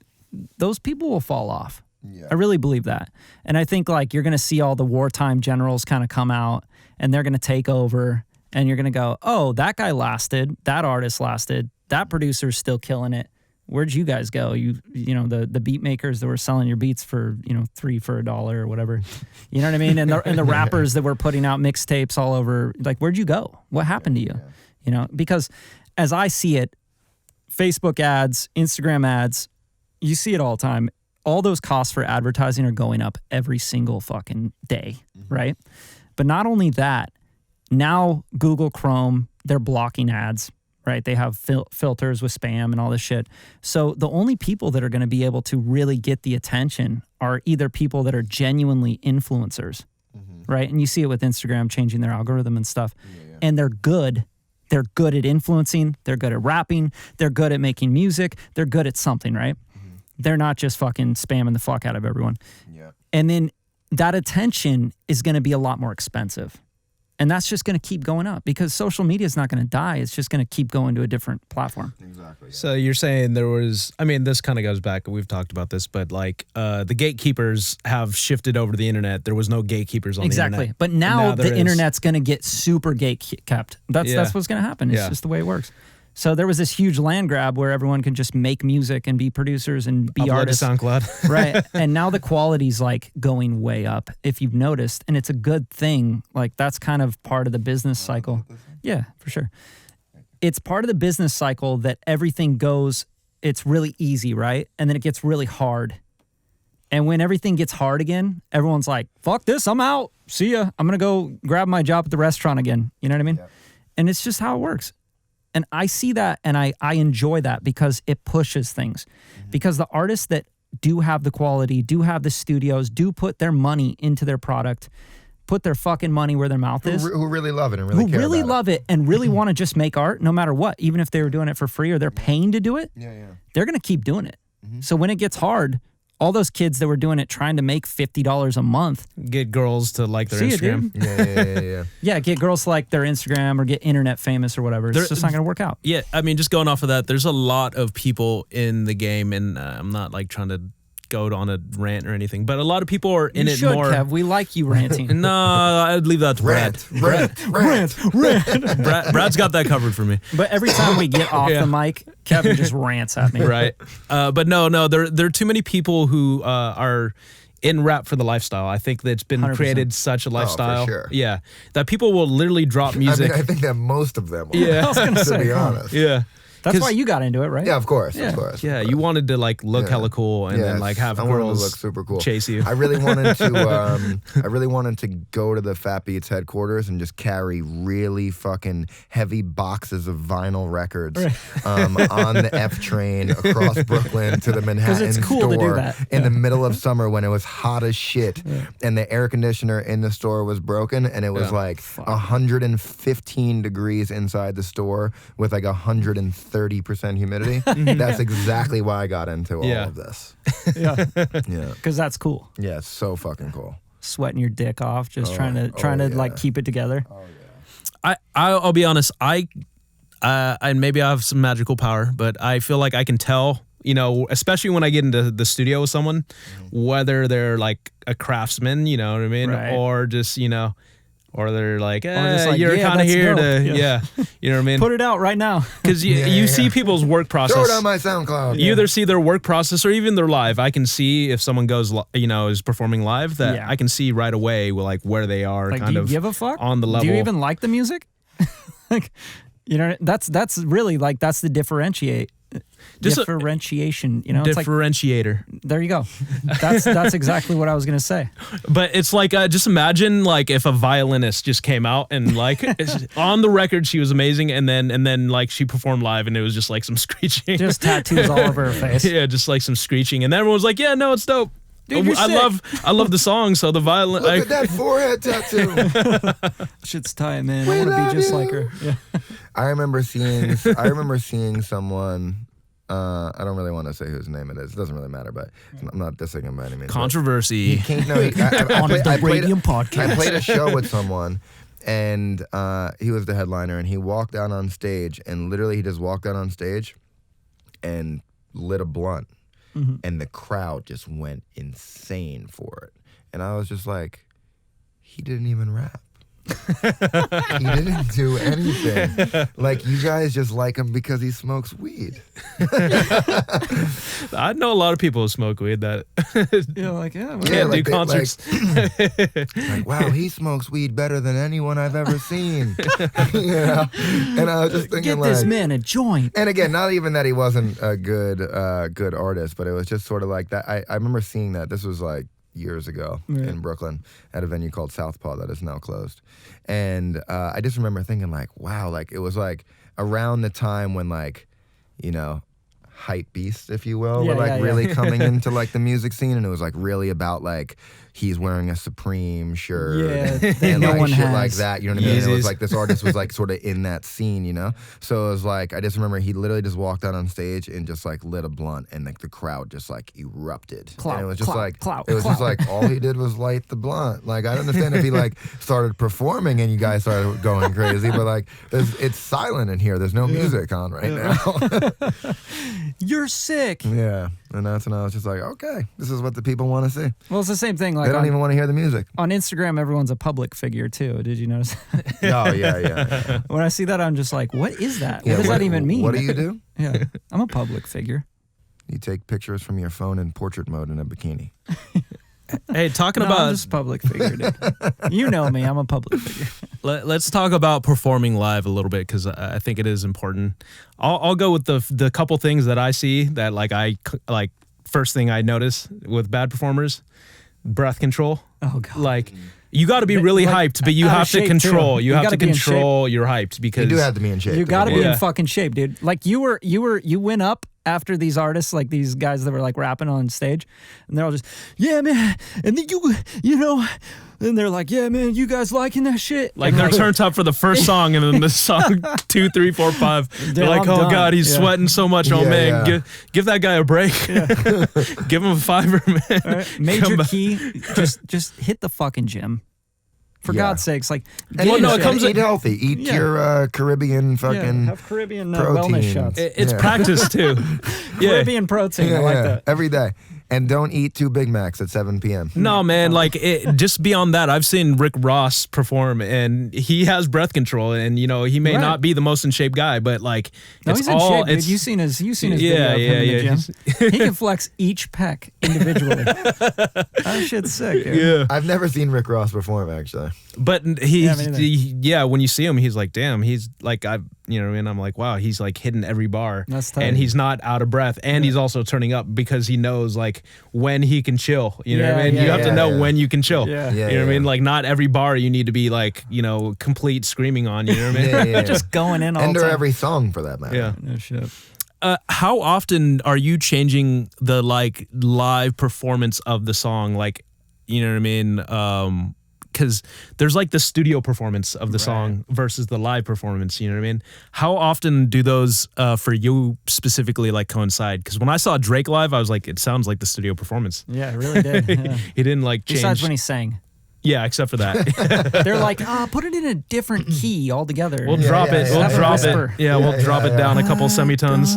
[SPEAKER 1] those people will fall off. Yeah. I really believe that. And I think like you're going to see all the wartime generals kind of come out and they're going to take over and you're going to go, oh, that guy lasted, that artist lasted. That producer's still killing it. Where'd you guys go? The beat makers that were selling your beats for, $3 for $1 or whatever. You know what I mean? And the rappers that were putting out mixtapes all over, like, where'd you go? What happened to you? Because as I see it, Facebook ads, Instagram ads, you see it all the time. All those costs for advertising are going up every single fucking day, right? But not only that, now Google Chrome, they're blocking ads. Right, they have filters with spam and all this shit. So the only people that are going to be able to really get the attention are either people that are genuinely influencers, right? And you see it with Instagram changing their algorithm and stuff. And they're good. They're good at influencing. They're good at rapping. They're good at making music. They're good at something, right? They're not just fucking spamming the fuck out of everyone. Yeah. And then that attention is going to be a lot more expensive. And that's just going to keep going up because social media is not going to die. It's just going to keep going to a different platform.
[SPEAKER 3] Exactly. Yeah.
[SPEAKER 2] So you're saying there was, this kind of goes back, we've talked about this, but like the gatekeepers have shifted over to the internet. There was no gatekeepers on the internet.
[SPEAKER 1] Exactly. But now the internet's going to get super gate-kept. That's what's going to happen. It's just the way it works. So there was this huge land grab where everyone can just make music and be producers and be artists.
[SPEAKER 2] To SoundCloud.
[SPEAKER 1] Right. And now the quality's like going way up, if you've noticed. And it's a good thing. Like that's kind of part of the business cycle. Yeah, for sure. It's part of the business cycle that everything goes, it's really easy, right? And then it gets really hard. And when everything gets hard again, everyone's like, fuck this, I'm out. See ya. I'm going to go grab my job at the restaurant again. You know what I mean? Yeah. And it's just how it works. And I see that and I enjoy that because it pushes things. Because the artists that do have the quality, do have the studios, do put their money into their product, put their fucking money where their mouth is.
[SPEAKER 3] Who really love it and really care about it. Who
[SPEAKER 1] really love it and really want to just make art no matter what, even if they were doing it for free or they're paying to do it, they're going to keep doing it. So when it gets hard, all those kids that were doing it trying to make $50 a month.
[SPEAKER 2] Get girls to like their Instagram.
[SPEAKER 3] Yeah.
[SPEAKER 1] Yeah, get girls to like their Instagram or get internet famous or whatever. It's just not going to work out.
[SPEAKER 2] Yeah, just going off of that, there's a lot of people in the game, and I'm not like trying to go on a rant or anything, but a lot of people are in it more.
[SPEAKER 1] Kev, we like you ranting.
[SPEAKER 2] No, I'd leave that to Brad.
[SPEAKER 3] Rant.
[SPEAKER 2] Brad's got that covered for me.
[SPEAKER 1] But every time we get off the mic, Kevin just rants at me.
[SPEAKER 2] Right. But no, there are too many people who are in rap for the lifestyle. I think that's been 100%. Created such a lifestyle.
[SPEAKER 3] For sure.
[SPEAKER 2] Yeah. That people will literally drop music.
[SPEAKER 3] I think that most of them are.
[SPEAKER 2] Yeah.
[SPEAKER 1] I was going to say,
[SPEAKER 3] be honest.
[SPEAKER 2] Yeah.
[SPEAKER 1] That's why you got into it, right?
[SPEAKER 3] Yeah, of course.
[SPEAKER 2] Yeah, you wanted to like look hella cool and then like have
[SPEAKER 3] I wanted to
[SPEAKER 2] girls
[SPEAKER 3] look super cool.
[SPEAKER 2] chase you.
[SPEAKER 3] I really wanted to go to the Fat Beats headquarters and just carry really fucking heavy boxes of vinyl records on the F train across Brooklyn to the Manhattan
[SPEAKER 1] it's cool
[SPEAKER 3] store
[SPEAKER 1] to do that.
[SPEAKER 3] in the middle of summer when it was hot as shit and the air conditioner in the store was broken and it was like 115 degrees inside the store with like 130% humidity. That's exactly why I got into all of this.
[SPEAKER 1] Yeah.
[SPEAKER 3] Yeah.
[SPEAKER 1] Because that's cool.
[SPEAKER 3] Yeah, it's so fucking cool.
[SPEAKER 1] Sweating your dick off, just trying to like keep it together.
[SPEAKER 3] Oh yeah.
[SPEAKER 2] I'll be honest. And maybe I have some magical power, but I feel like I can tell, you know, especially when I get into the studio with someone, whether they're like a craftsman, you know what I mean, or just, you know, or they're like, you're kind of here to, you know what I mean?
[SPEAKER 1] Put it out right now.
[SPEAKER 2] Because you see people's work process.
[SPEAKER 3] Throw it on my SoundCloud.
[SPEAKER 2] You either see their work process or even their live. I can see if someone goes, you know, is performing live, that I can see right away like where they are,
[SPEAKER 1] Like,
[SPEAKER 2] kind
[SPEAKER 1] do you
[SPEAKER 2] of
[SPEAKER 1] give a fuck?
[SPEAKER 2] on the level.
[SPEAKER 1] Do you even like the music? Like, you know, that's really like that's the differentiation. You know,
[SPEAKER 2] differentiator.
[SPEAKER 1] It's like, there you go. That's exactly what I was gonna say.
[SPEAKER 2] But it's like just imagine like if a violinist just came out and like on the record she was amazing, and then like she performed live and it was just like some screeching,
[SPEAKER 1] just tattoos all over her face.
[SPEAKER 2] Yeah, just like some screeching, and then everyone was like, "Yeah, no, it's dope."
[SPEAKER 1] Dude,
[SPEAKER 2] I love the song, so the violin.
[SPEAKER 3] Look at that forehead tattoo.
[SPEAKER 1] Shit's tight, man. I want to be just like her. Yeah.
[SPEAKER 3] I remember seeing someone. I don't really want to say whose name it is. It doesn't really matter, but I'm not dissing him by any means.
[SPEAKER 2] Controversy.
[SPEAKER 3] I played a show with someone, and he was the headliner, and he walked out on stage, and literally he just walked out on stage and lit a blunt. And the crowd just went insane for it. And I was just like, he didn't even rap. He didn't do anything. Like, you guys just like him because he smokes weed.
[SPEAKER 2] I know a lot of people who smoke weed that can't do concerts.
[SPEAKER 3] Like, wow, he smokes weed better than anyone I've ever seen. You know? And I was just thinking,
[SPEAKER 1] get this man a joint.
[SPEAKER 3] And again, not even that he wasn't a good artist, but it was just sort of like that. I remember seeing that. This was like years ago in Brooklyn at a venue called Southpaw that is now closed. And I just remember thinking like, wow, like it was like around the time when like, you know, hype beasts, if you will, were like really coming into like the music scene, and it was like really about like he's wearing a Supreme shirt and
[SPEAKER 1] no
[SPEAKER 3] like
[SPEAKER 1] one
[SPEAKER 3] shit
[SPEAKER 1] has.
[SPEAKER 3] like that, you know what I mean? And it was like this artist was like sort of in that scene, you know? So it was like, I just remember he literally just walked out on stage and just like lit a blunt, and like the crowd just like erupted. And it was just just like all he did was light the blunt. Like, I understand if he like started performing and you guys started going crazy, but like it's silent in here. There's no music on right now.
[SPEAKER 1] You're sick.
[SPEAKER 3] Yeah. And that's when I was just like, okay, this is what the people want to see.
[SPEAKER 1] Well, it's the same thing. Like
[SPEAKER 3] They don't even want to hear the music.
[SPEAKER 1] on Instagram, everyone's a public figure too. Did you notice?
[SPEAKER 3] Oh, yeah.
[SPEAKER 1] When I see that, I'm just like, what is that? What does that even mean?
[SPEAKER 3] What do you do?
[SPEAKER 1] Yeah, I'm a public figure.
[SPEAKER 3] You take pictures from your phone in portrait mode in a bikini.
[SPEAKER 2] Hey, talking
[SPEAKER 1] I'm
[SPEAKER 2] about
[SPEAKER 1] just public figure, dude. You know me. I'm a public figure.
[SPEAKER 2] let's talk about performing live a little bit, because I think it is important. I'll go with the couple things that I see that like first thing I notice with bad performers: breath control.
[SPEAKER 1] Oh god.
[SPEAKER 2] Like, you got to be really hyped, but you have to control. You have to control your hyped, because
[SPEAKER 3] You do have to be in shape.
[SPEAKER 1] You got to be
[SPEAKER 2] Yeah.
[SPEAKER 1] in fucking shape, dude. Like you went up after these artists, like these guys that were like rapping on stage, and they're all just, yeah, man. And then you know, and they're like, yeah, man, you guys liking that shit?
[SPEAKER 2] like
[SPEAKER 1] And
[SPEAKER 2] they're turned up for the first song, and then the song 2, 3, 4, 5. They're like,
[SPEAKER 1] I'm
[SPEAKER 2] oh
[SPEAKER 1] done.
[SPEAKER 2] god, he's sweating so much. Oh
[SPEAKER 3] Yeah,
[SPEAKER 2] man,
[SPEAKER 3] yeah.
[SPEAKER 2] give that guy a break. Give him a $5, man.
[SPEAKER 1] All right, major key, just hit the fucking gym. For
[SPEAKER 3] Yeah.
[SPEAKER 1] God's sakes, like,
[SPEAKER 3] And
[SPEAKER 1] get
[SPEAKER 2] Well,
[SPEAKER 1] in
[SPEAKER 2] no, it
[SPEAKER 1] shape.
[SPEAKER 2] comes
[SPEAKER 3] eat healthy. Eat
[SPEAKER 1] Yeah.
[SPEAKER 3] your Caribbean fucking
[SPEAKER 1] have Caribbean
[SPEAKER 3] protein.
[SPEAKER 1] wellness shots.
[SPEAKER 2] It's
[SPEAKER 3] Yeah.
[SPEAKER 2] practice too. Yeah.
[SPEAKER 1] Caribbean protein. I like that.
[SPEAKER 3] every day. And don't eat 2 Big Macs at 7 p.m.
[SPEAKER 2] No, man, like just beyond that, I've seen Rick Ross perform, and he has breath control, and you know, he may
[SPEAKER 1] Right.
[SPEAKER 2] not be the most in shape guy, but like
[SPEAKER 1] No,
[SPEAKER 2] it's
[SPEAKER 1] he's in
[SPEAKER 2] all
[SPEAKER 1] shape, dude.
[SPEAKER 2] it's
[SPEAKER 1] You've seen his video
[SPEAKER 2] Yeah,
[SPEAKER 1] of him in the
[SPEAKER 2] yeah,
[SPEAKER 1] gym. He can flex each pec individually. That shit's sick, dude.
[SPEAKER 2] yeah.
[SPEAKER 3] I've never seen Rick Ross perform, actually.
[SPEAKER 2] But
[SPEAKER 1] Yeah, me neither.
[SPEAKER 2] when you see him, he's like, damn, he's like, You know what I mean? I'm like, wow, he's like hitting every bar,
[SPEAKER 1] That's tight.
[SPEAKER 2] and he's not out of breath, and he's also turning up because he knows like when he can chill. You know what I mean? You have to know when you can chill.
[SPEAKER 1] Yeah.
[SPEAKER 2] You know what I mean? Like not every bar you need to be like, you know, complete screaming on. You know what I mean?
[SPEAKER 1] Just going in all the
[SPEAKER 3] Under
[SPEAKER 1] time.
[SPEAKER 3] every song for that matter.
[SPEAKER 2] Yeah.
[SPEAKER 1] No shit.
[SPEAKER 2] How often are you changing the like live performance of the song? Like, you know what I mean? Because there's like the studio performance of the song versus the live performance. You know what I mean? How often do those for you specifically like coincide? Because when I saw Drake live, I was like, it sounds like the studio performance.
[SPEAKER 1] Yeah, it really did. Yeah.
[SPEAKER 2] He didn't like change.
[SPEAKER 1] Besides when he sang.
[SPEAKER 2] Yeah, except for that.
[SPEAKER 1] They're like, put it in a different key altogether.
[SPEAKER 2] We'll drop it. We'll drop
[SPEAKER 1] whisper.
[SPEAKER 2] it. Yeah, we'll drop it down a couple semitones.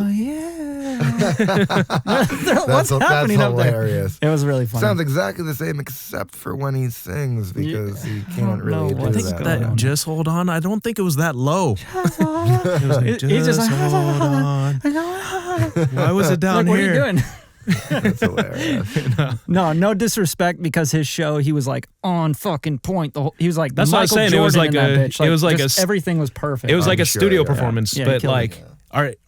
[SPEAKER 1] What's happening up there?
[SPEAKER 3] hilarious.
[SPEAKER 1] It was really funny.
[SPEAKER 3] Sounds exactly the same except for when he sings because he can't really
[SPEAKER 1] know
[SPEAKER 3] do
[SPEAKER 1] what's
[SPEAKER 3] that.
[SPEAKER 1] going on.
[SPEAKER 2] Just hold on. I don't think it was that low. It was like,
[SPEAKER 1] He's just like,
[SPEAKER 2] hold on. Why was it down
[SPEAKER 1] like, what
[SPEAKER 2] here?
[SPEAKER 1] are you doing?
[SPEAKER 3] That's hilarious.
[SPEAKER 1] No disrespect because his show, he was like on fucking point. He was like,
[SPEAKER 2] That's what I was
[SPEAKER 1] Michael
[SPEAKER 2] saying.
[SPEAKER 1] Jordan
[SPEAKER 2] it was like
[SPEAKER 1] in that
[SPEAKER 2] a.
[SPEAKER 1] bitch.
[SPEAKER 2] It was like
[SPEAKER 1] just
[SPEAKER 2] a.
[SPEAKER 1] everything was perfect.
[SPEAKER 2] It was like
[SPEAKER 3] I'm
[SPEAKER 2] a
[SPEAKER 3] sure,
[SPEAKER 2] studio
[SPEAKER 3] yeah.
[SPEAKER 2] performance,
[SPEAKER 1] Yeah, he
[SPEAKER 2] but
[SPEAKER 1] killed
[SPEAKER 2] like,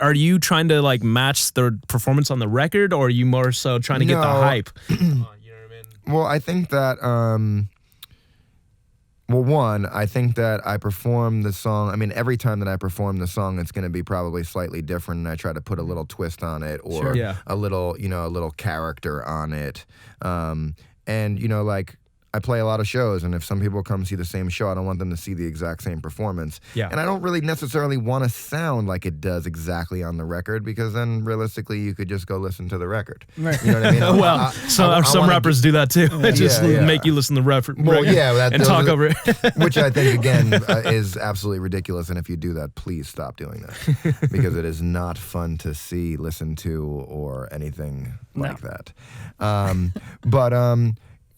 [SPEAKER 2] are you trying to like match the performance on the record, or are you more so trying to get the
[SPEAKER 3] No.
[SPEAKER 2] hype? You know what I mean?
[SPEAKER 3] Well, I think that, well, one, I think that I perform the song. I mean, every time that I perform the song, it's going to be probably slightly different, and I try to put a little twist on it or
[SPEAKER 2] Sure. Yeah.
[SPEAKER 3] a little, a little character on it. And, like, I play a lot of shows, and if some people come see the same show, I don't want them to see the exact same performance.
[SPEAKER 2] Yeah.
[SPEAKER 3] And I don't really necessarily want to sound like it does exactly on the record, because then realistically you could just go listen to the record.
[SPEAKER 1] Right.
[SPEAKER 3] You know what I mean?
[SPEAKER 2] Well, some
[SPEAKER 3] wanna
[SPEAKER 2] rappers do that too. Just
[SPEAKER 3] Yeah.
[SPEAKER 2] make you listen to the record
[SPEAKER 3] Well, yeah,
[SPEAKER 2] and talk over it.
[SPEAKER 3] which I think again is absolutely ridiculous. And if you do that, please stop doing that, because it is not fun to see, listen to, or anything like that.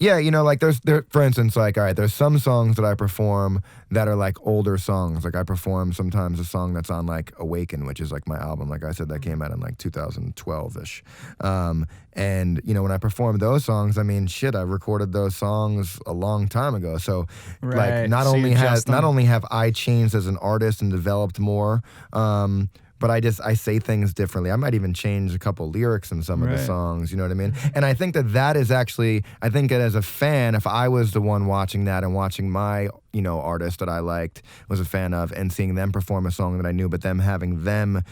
[SPEAKER 3] Yeah, like there, for instance, like, all right, there's some songs that I perform that are like older songs. Like I perform sometimes a song that's on like Awaken, which is like my album. Like I said, that came out in like 2012-ish. And when I perform those songs, I mean, shit, I recorded those songs a long time ago. So like not only have I changed as an artist and developed more, but I say things differently. I might even change a couple lyrics in some of the songs, you know what I mean? And I think that is actually, I think that as a fan, if I was the one watching that and watching my, artist that I liked, was a fan of, and seeing them perform a song that I knew, but them having them,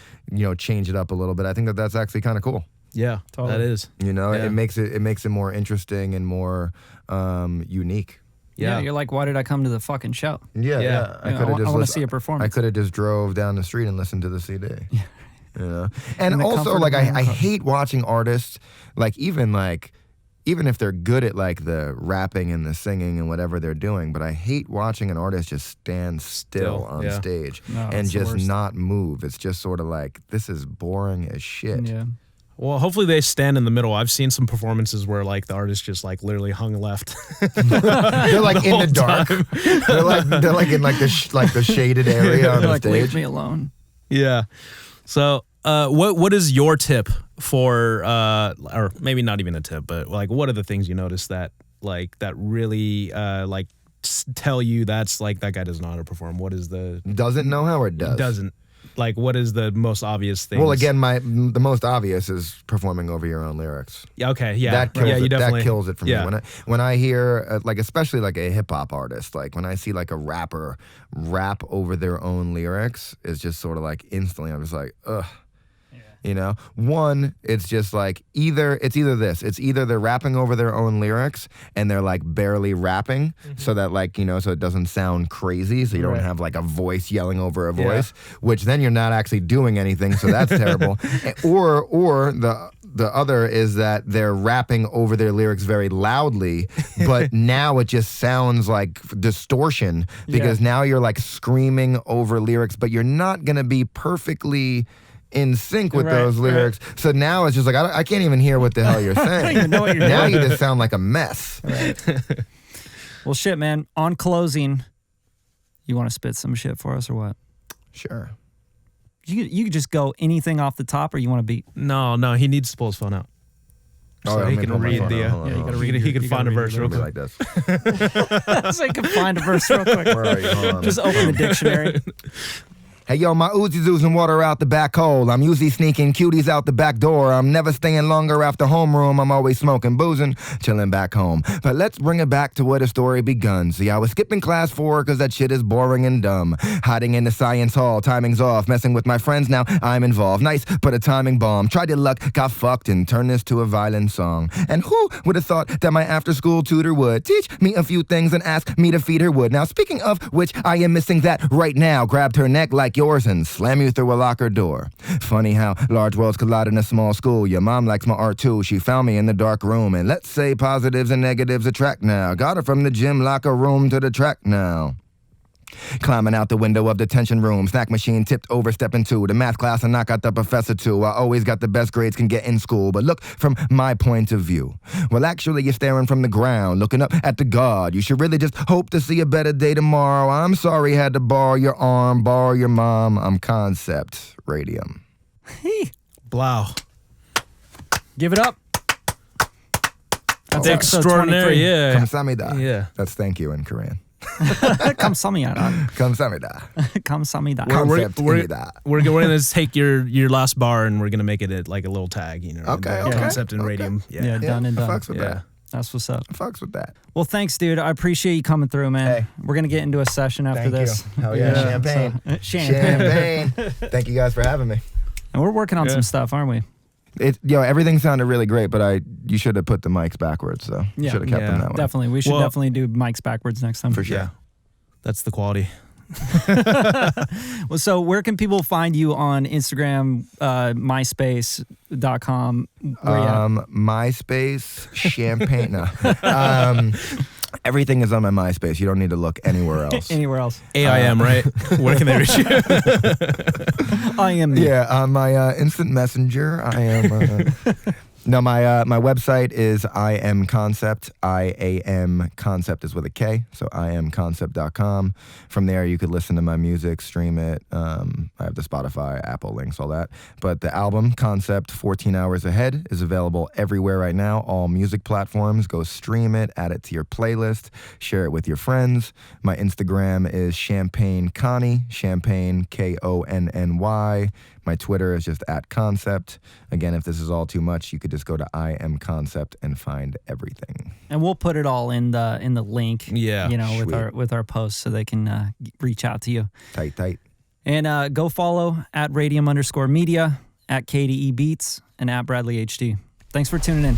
[SPEAKER 3] change it up a little bit, I think that that's actually kind of cool.
[SPEAKER 2] Yeah, totally. That is.
[SPEAKER 3] It makes it more interesting and more unique.
[SPEAKER 1] Yeah, you're like, why did I come to the fucking show?
[SPEAKER 3] Yeah.
[SPEAKER 1] I want to see a performance.
[SPEAKER 3] I could have just drove down the street and listened to the CD. Yeah. And also, like, I hate watching artists, like, even if they're good at like the rapping and the singing and whatever they're doing, but I hate watching an artist just stand still on stage and just not move. It's just sort of like, this is boring as shit.
[SPEAKER 1] Yeah.
[SPEAKER 2] Well, hopefully they stand in the middle. I've seen some performances where like the artist just like literally hung left.
[SPEAKER 3] They're like in the dark. They're like in like the shaded area on the
[SPEAKER 1] like,
[SPEAKER 3] stage.
[SPEAKER 1] leave me alone.
[SPEAKER 2] Yeah. So, what is your tip for, or maybe not even a tip, but like, what are the things you notice that really like tell you that's like that guy doesn't know how to perform? What is the
[SPEAKER 3] doesn't know how it does?
[SPEAKER 2] Doesn't. Like, what is the most obvious thing?
[SPEAKER 3] Well, again, the most obvious is performing over your own lyrics.
[SPEAKER 2] Yeah. Okay. Yeah.
[SPEAKER 3] That kills it.
[SPEAKER 2] Definitely,
[SPEAKER 3] that kills it for me. When I hear like, especially like a hip hop artist, like when I see like a rapper rap over their own lyrics, it's just sort of like instantly I'm just like, ugh. One, it's just like it's either they're rapping over their own lyrics and they're like barely rapping, so that like, so it doesn't sound crazy, so you don't have like a voice yelling over a voice, which then you're not actually doing anything, so that's terrible. Or the other is that they're rapping over their lyrics very loudly, but now it just sounds like distortion, because now you're like screaming over lyrics, but you're not gonna be perfectly in sync with those lyrics. So now it's just like, I can't even hear what the hell you're saying.
[SPEAKER 1] I don't even know what you're
[SPEAKER 3] now
[SPEAKER 1] doing.
[SPEAKER 3] you just sound like a mess.
[SPEAKER 1] Well, shit, man. On closing, you want to spit some shit for us or what?
[SPEAKER 3] Sure.
[SPEAKER 1] You could just go anything off the top, or you want to beat?
[SPEAKER 2] No, he needs to pull his phone out. So he can read the.
[SPEAKER 1] you gotta read.
[SPEAKER 2] He can find a verse real quick.
[SPEAKER 3] Like this.
[SPEAKER 1] So you can find a verse real quick.
[SPEAKER 3] Where are you? Hold on.
[SPEAKER 1] Just open the dictionary.
[SPEAKER 3] Hey yo, my Uzi's oozing water out the back hole. I'm usually sneaking cuties out the back door. I'm never staying longer after homeroom. I'm always smoking, boozing, chilling back home. But let's bring it back to where the story begun. See, I was skipping class 4 cause that shit is boring and dumb. Hiding in the science hall, timing's off. Messing with my friends, now I'm involved. Nice, but a timing bomb. Tried your luck, got fucked, and turned this to a violent song. And who would have thought that my after-school tutor would teach me a few things and ask me to feed her wood? Now, speaking of which, I am missing that right now. Grabbed her neck like yours and slam you through a locker door. Funny how large worlds collide in a small school. Your mom likes my art too. She found me in the dark room. And let's say positives and negatives attract now. Got her from the gym locker room to the track now. Climbing out the window of detention room. Snack machine tipped over, stepping to the math class and knock out the professor too. I always got the best grades can get in school. But look from my point of view. Well, actually, you're staring from the ground, looking up at the God. You should really just hope to see a better day tomorrow. I'm sorry, had to borrow your arm, borrow your mom. I'm Koncept, Radium.
[SPEAKER 2] Blow.
[SPEAKER 1] Give it up. That's
[SPEAKER 2] Extraordinary, yeah.
[SPEAKER 3] Kamsahamnida.
[SPEAKER 2] Yeah.
[SPEAKER 3] That's thank you in Korean.
[SPEAKER 1] Kamsahamnida.
[SPEAKER 3] Kamsahamnida.
[SPEAKER 1] Kamsahamnida.
[SPEAKER 2] We're going to take your last bar and we're going to make it like a little tag, you know.
[SPEAKER 3] Okay.
[SPEAKER 2] Concept and Radium.
[SPEAKER 1] Yeah, done and done.
[SPEAKER 3] I fucks with that.
[SPEAKER 1] That's what's up.
[SPEAKER 3] I fucks with that.
[SPEAKER 1] Well, thanks, dude. I appreciate you coming through, man.
[SPEAKER 3] Hey.
[SPEAKER 1] We're going to get into a session after
[SPEAKER 3] Thank
[SPEAKER 1] this.
[SPEAKER 3] you. Hell yeah. Champagne.
[SPEAKER 1] So, champagne.
[SPEAKER 3] Thank you guys for having me.
[SPEAKER 1] And we're working on some stuff, aren't we?
[SPEAKER 3] Everything sounded really great, but you should have put the mics backwards, so you should have kept them that way.
[SPEAKER 1] Definitely. We should definitely do mics backwards next time.
[SPEAKER 3] For sure.
[SPEAKER 2] Yeah. That's the quality.
[SPEAKER 1] Well, so where can people find you on Instagram, myspace.com?
[SPEAKER 3] MySpace, champagne. No. Everything is on my MySpace. You don't need to look anywhere else.
[SPEAKER 1] Anywhere else.
[SPEAKER 2] AIM, right? Where can they reach you?
[SPEAKER 1] I am.
[SPEAKER 3] Yeah, on my instant messenger, I am. No, my website is I Am Koncept. IAM Koncept is with a K, so IamKoncept.com. From there, you could listen to my music, stream it. I have the Spotify, Apple links, all that. But the album, Koncept 14 Hours Ahead, is available everywhere right now, all music platforms. Go stream it, add it to your playlist, share it with your friends. My Instagram is Champagne Connie, Champagne Konny. My Twitter is just @Koncept. Again, if this is all too much, you could just go to I Am Koncept and find everything.
[SPEAKER 1] And we'll put it all in the link.
[SPEAKER 2] Yeah,
[SPEAKER 1] you know,
[SPEAKER 3] sweet.
[SPEAKER 1] with our posts, so they can reach out to you.
[SPEAKER 3] Tight.
[SPEAKER 1] And go follow @Radium_media, @KDE Beats, and @Bradley HD. Thanks for tuning in.